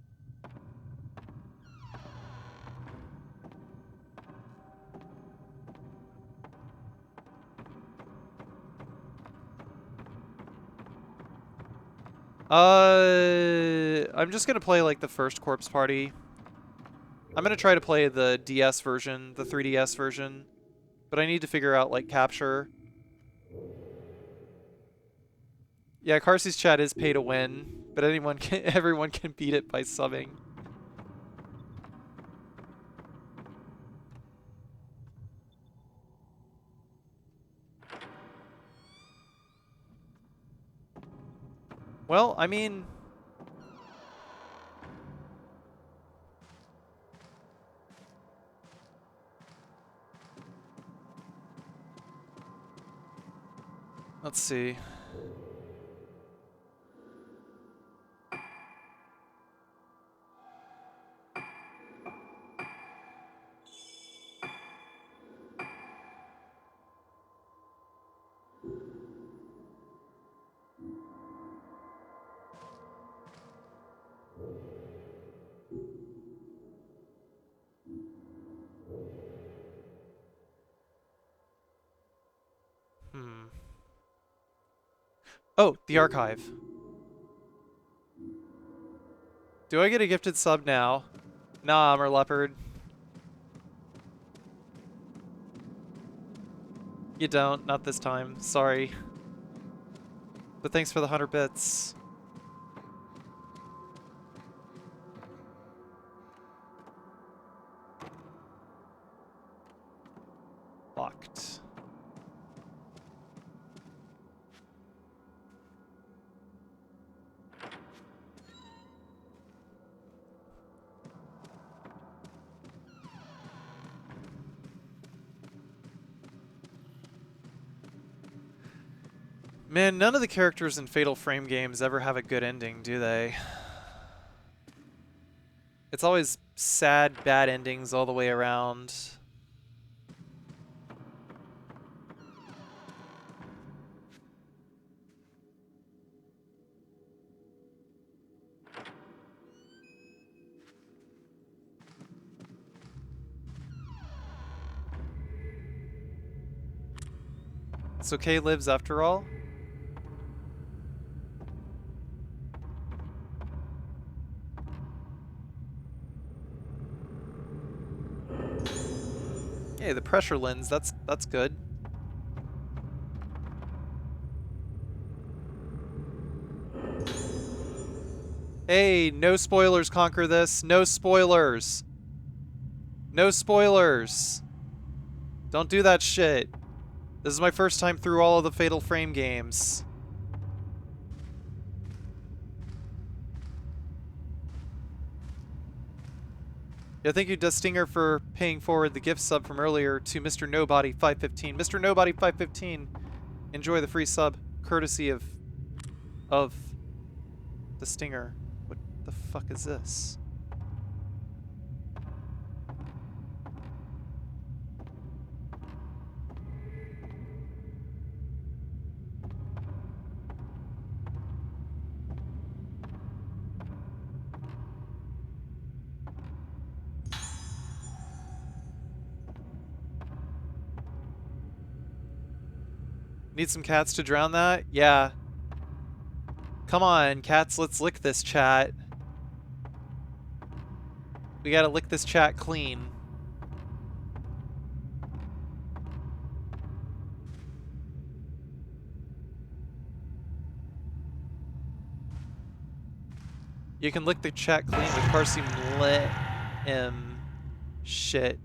I'm just gonna play like the first Corpse Party. I'm gonna try to play the DS version, the 3DS version, but I need to figure out like capture. Yeah, Carci's chat is pay to win, but everyone can beat it by subbing. Well, I mean, let's see. Oh, the archive. Do I get a gifted sub now? Nah, Armor Leopard. You don't, not this time. Sorry. But thanks for the 100 bits. Locked. Man, none of the characters in Fatal Frame games ever have a good ending, do they? It's always sad, bad endings all the way around. So Kay lives after all? Hey, the pressure lens, that's good. Hey, no spoilers, conquer this. No spoilers. No spoilers. Don't do that shit. This is my first time through all of the Fatal Frame games. Yeah, thank you, Dustinger, for paying forward the gift sub from earlier to Mr. Nobody 515. Mr. Nobody 515, enjoy the free sub, courtesy of Dustinger. What the fuck is this? Need some cats to drown that? Yeah. Come on, cats, let's lick this chat. We gotta lick this chat clean. You can lick the chat clean with Carci shit.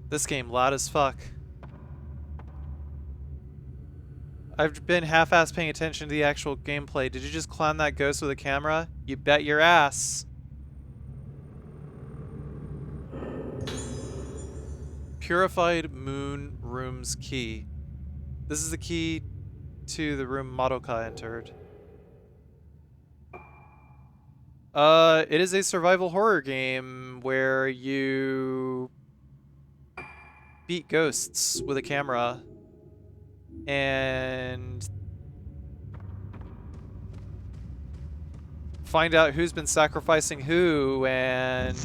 This game loud as fuck. I've been half-ass paying attention to the actual gameplay. Did you just clown that ghost with a camera? You bet your ass. Purified Moon Room's key. This is the key to the room Madoka entered. It is a survival horror game where you beat ghosts with a camera and find out who's been sacrificing who and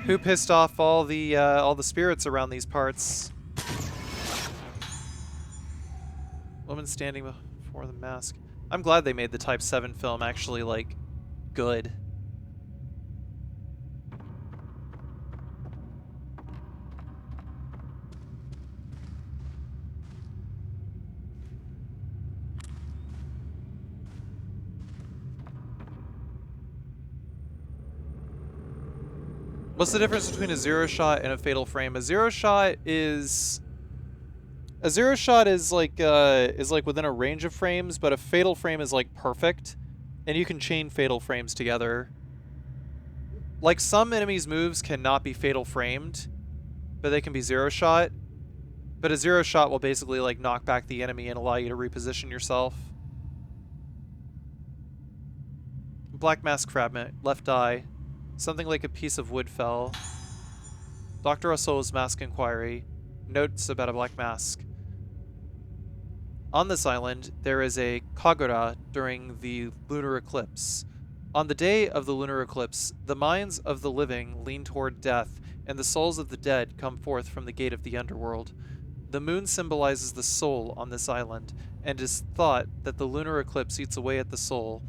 who pissed off all the spirits around these parts. Woman standing before the mask. I'm glad they made the Type 7 film actually, like, good. What's the difference between a zero shot and a fatal frame? A zero shot is like within a range of frames, but a fatal frame is like perfect, and you can chain fatal frames together. Like some enemies' moves cannot be fatal framed, but they can be zero shot. But a zero shot will basically like knock back the enemy and allow you to reposition yourself. Black mask fragment, left eye. Something like a piece of wood fell. Dr. Oso's mask inquiry. Notes about a black mask. On this island, there is a kagura during the lunar eclipse. On the day of the lunar eclipse, the minds of the living lean toward death, and the souls of the dead come forth from the gate of the underworld. The moon symbolizes the soul on this island, and it is thought that the lunar eclipse eats away at the soul.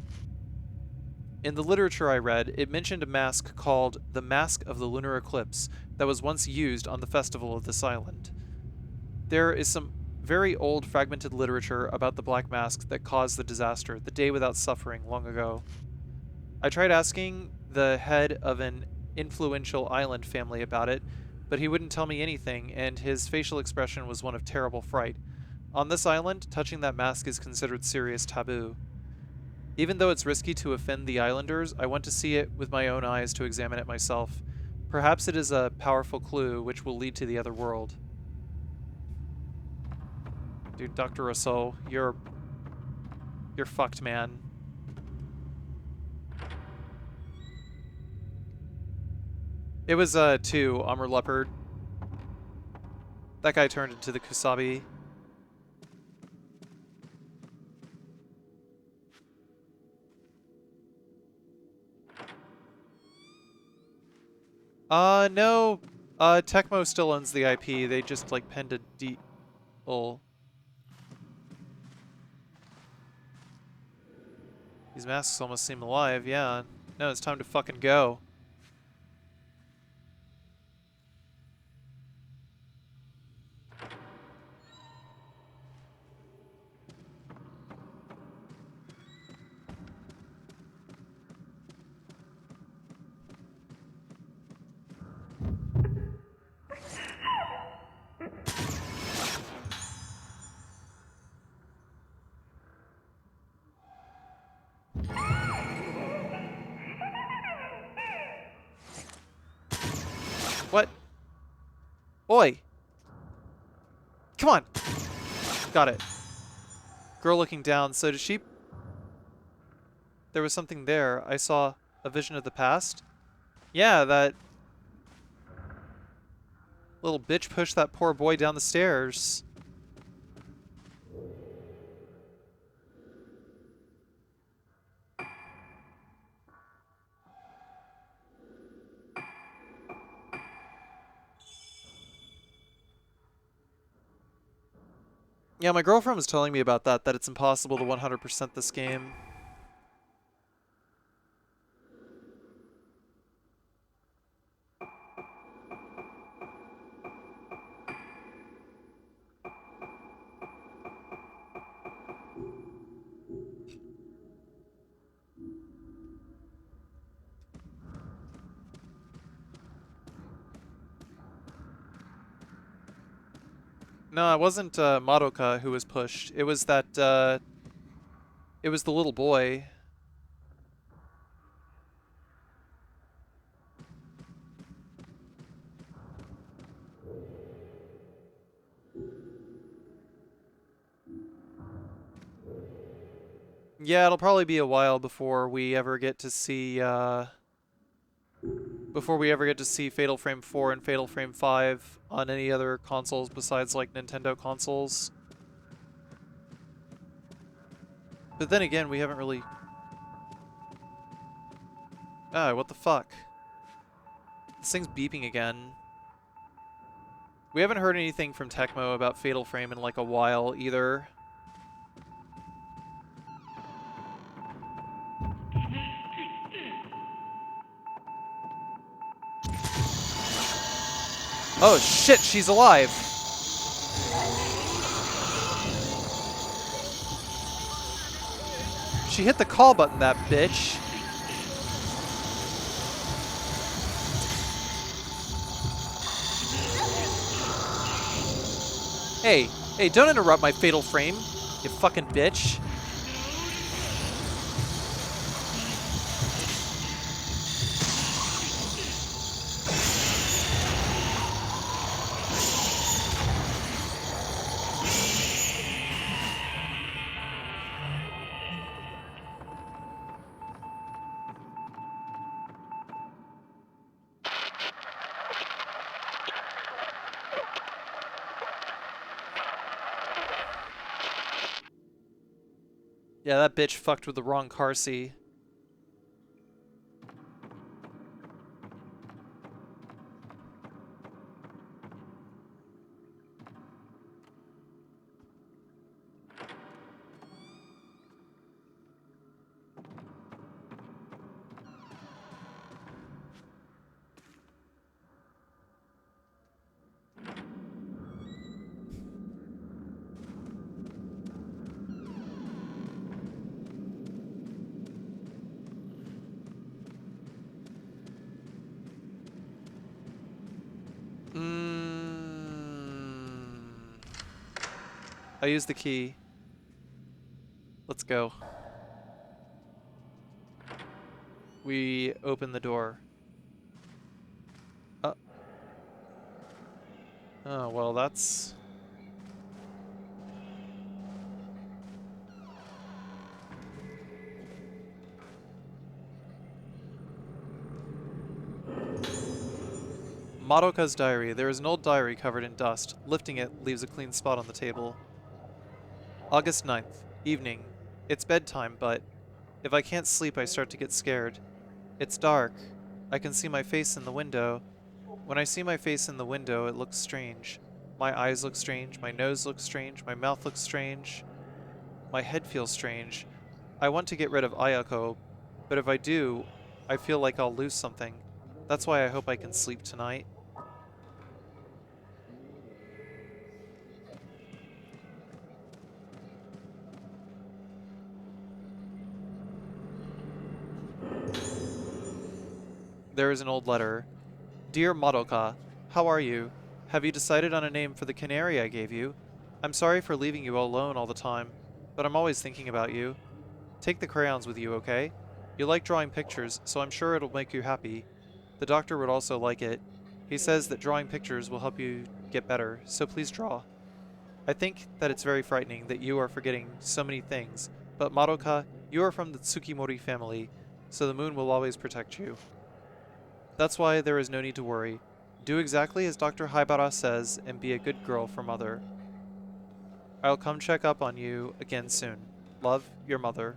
In the literature I read, it mentioned a mask called the Mask of the Lunar Eclipse that was once used on the festival of this island. There is some very old fragmented literature about the Black Mask that caused the disaster, the day without suffering, long ago. I tried asking the head of an influential island family about it, but he wouldn't tell me anything, and his facial expression was one of terrible fright. On this island, touching that mask is considered serious taboo. Even though it's risky to offend the islanders, I want to see it with my own eyes to examine it myself. Perhaps it is a powerful clue which will lead to the other world. Dude, Dr. Rousseau, you're fucked, man. It was 2, Armor Leopard. That guy turned into the Kusabi. No. Tecmo still owns the IP. They just, like, penned a deal. These masks almost seem alive, yeah. No, it's time to fucking go. What? Oi! Come on! Got it. Girl looking down. So did she... There was something there. I saw a vision of the past. Yeah, that... little bitch pushed that poor boy down the stairs. Yeah, my girlfriend was telling me about that it's impossible to 100% this game. No, it wasn't Madoka who was pushed. It was that, it was the little boy. Yeah, it'll probably be a while before we ever get to see, Fatal Frame 4 and Fatal Frame 5 on any other consoles besides, like, Nintendo consoles. But then again, we haven't really... Ah, what the fuck? This thing's beeping again. We haven't heard anything from Tecmo about Fatal Frame in, like, a while, either. Oh shit, she's alive! She hit the call button, that bitch. Hey, don't interrupt my Fatal Frame, you fucking bitch. Yeah, that bitch fucked with the wrong Carci. I used the key. Let's go. We open the door. Uh, oh, well, that's... Madoka's diary. There is an old diary covered in dust. Lifting it leaves a clean spot on the table. August 9th. Evening. It's bedtime, but if I can't sleep, I start to get scared. It's dark. I can see my face in the window. When I see my face in the window, it looks strange. My eyes look strange, my nose looks strange, my mouth looks strange, my head feels strange. I want to get rid of Ayako, but if I do, I feel like I'll lose something. That's why I hope I can sleep tonight. There is an old letter. Dear Madoka, how are you? Have you decided on a name for the canary I gave you? I'm sorry for leaving you all alone all the time, but I'm always thinking about you. Take the crayons with you, okay? You like drawing pictures, so I'm sure it'll make you happy. The doctor would also like it. He says that drawing pictures will help you get better, so please draw. I think that it's very frightening that you are forgetting so many things, but Madoka, you are from the Tsukimori family, so the moon will always protect you. That's why there is no need to worry. Do exactly as Dr. Haibara says and be a good girl for Mother. I'll come check up on you again soon. Love, your mother.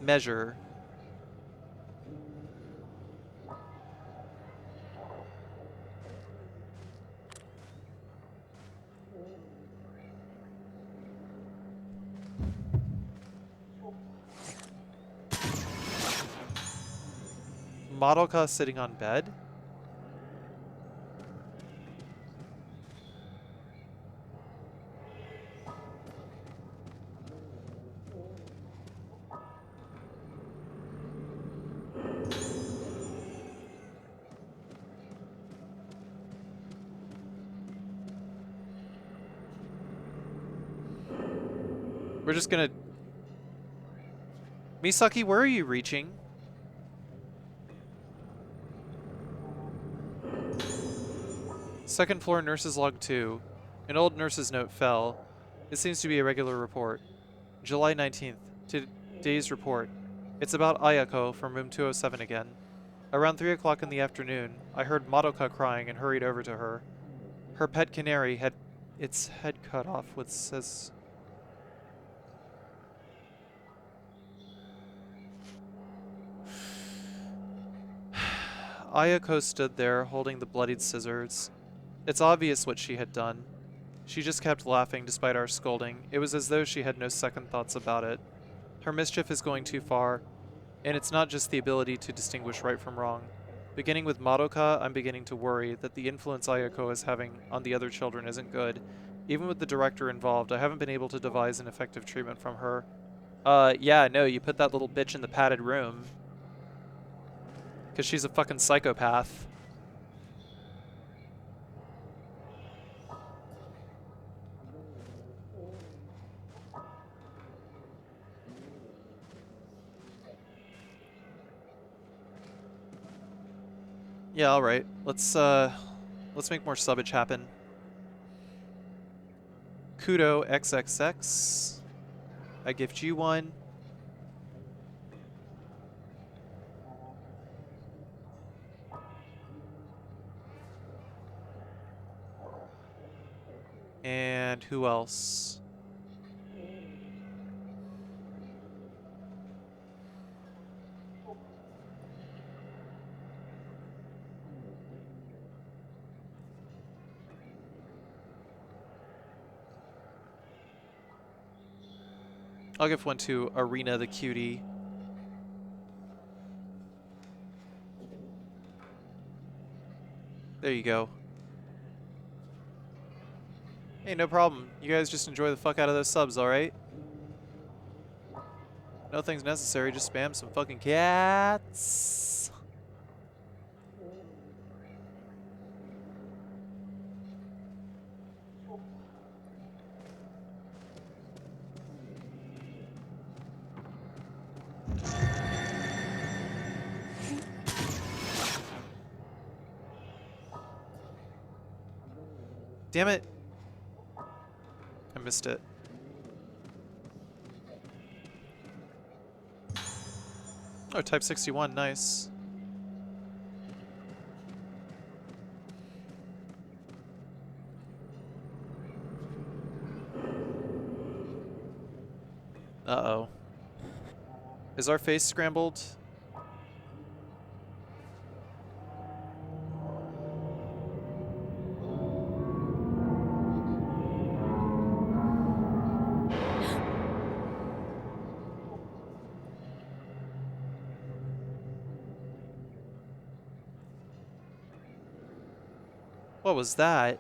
Measure. Madoka sitting on bed? We're just gonna... Misaki, where are you reaching? Second floor, nurse's log 2. An old nurse's note fell. It seems to be a regular report. July 19th. Today's report. It's about Ayako from room 207 again. Around 3 o'clock in the afternoon, I heard Madoka crying and hurried over to her. Her pet canary had its head cut off with says... Ayako stood there, holding the bloodied scissors. It's obvious what she had done. She just kept laughing despite our scolding. It was as though she had no second thoughts about it. Her mischief is going too far, and it's not just the ability to distinguish right from wrong. Beginning with Madoka, I'm beginning to worry that the influence Ayako is having on the other children isn't good. Even with the director involved, I haven't been able to devise an effective treatment from her. Yeah, no, you put that little bitch in the padded room. Because she's a fucking psychopath. Yeah, alright. Let's make more subbage happen. Kudo XXX. I gift you one. And who else? I'll give one to Arena the Cutie. There you go. Hey, no problem. You guys just enjoy the fuck out of those subs, alright? Nothing's necessary, just spam some fucking cats. Damn it. I missed it. Oh, Type 61, nice. Uh-oh. Is our face scrambled? What was that?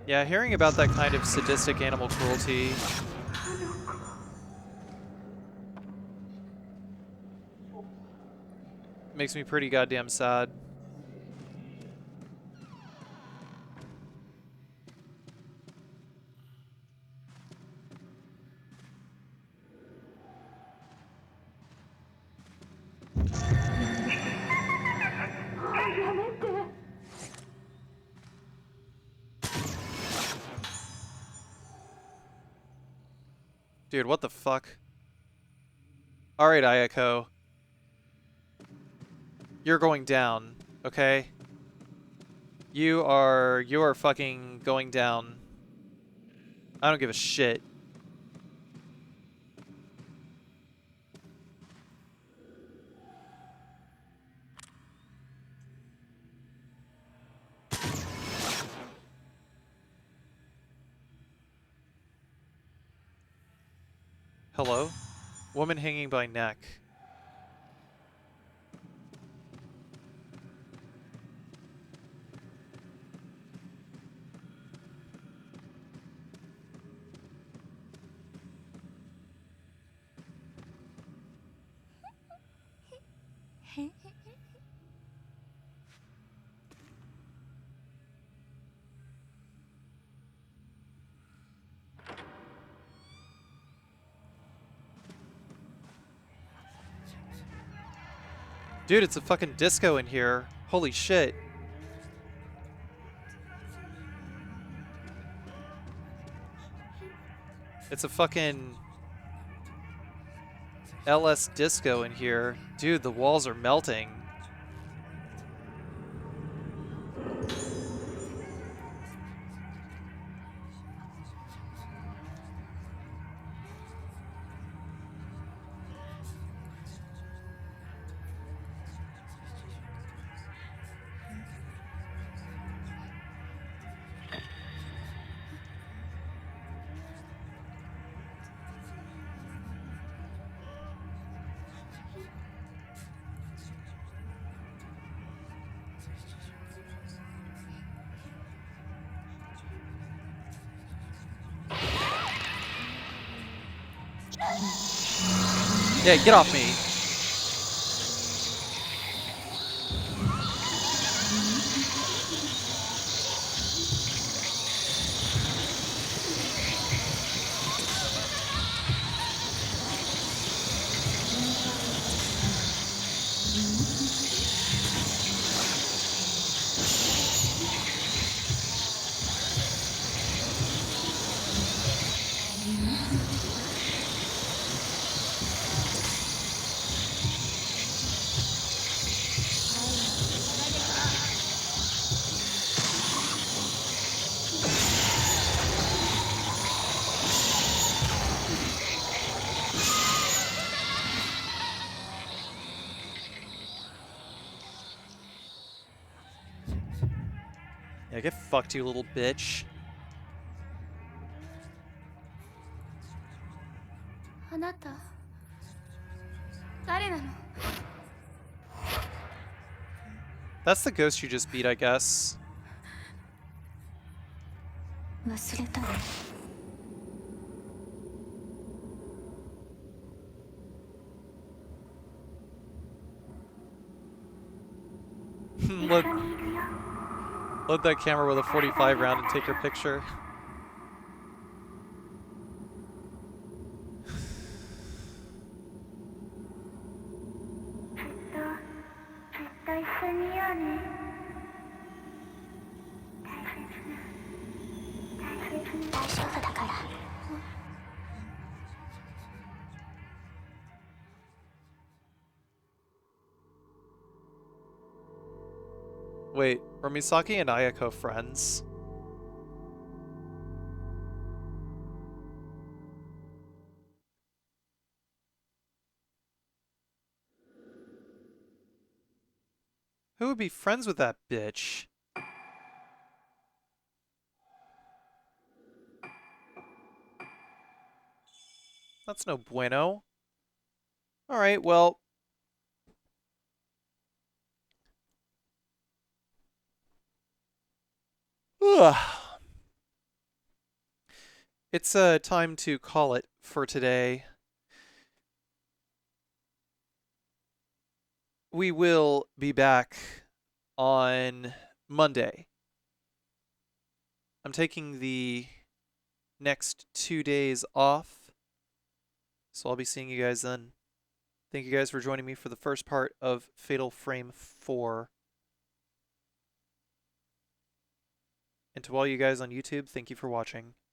Yeah, hearing about that kind of sadistic animal cruelty makes me pretty goddamn sad. Dude, what the fuck? Alright, Ayako. You're going down, okay? You are fucking going down. I don't give a shit. Hello? Woman hanging by neck. Dude, it's a fucking disco in here. Holy shit. It's a fucking LS disco in here. Dude, the walls are melting. Yeah, get off me. Yeah, get fucked, you little bitch. あなた誰なの？ That's the ghost you just beat, I guess. 忘れたの？ I let, let that camera with a 45 round and take your picture. Wait, were Misaki and Ayako friends? Who would be friends with that bitch? That's no bueno. Alright, well. Ugh. It's time to call it for today. We will be back on Monday. I'm taking the next 2 days off, so I'll be seeing you guys then. Thank you guys for joining me for the first part of Fatal Frame 4. And to all you guys on YouTube, thank you for watching.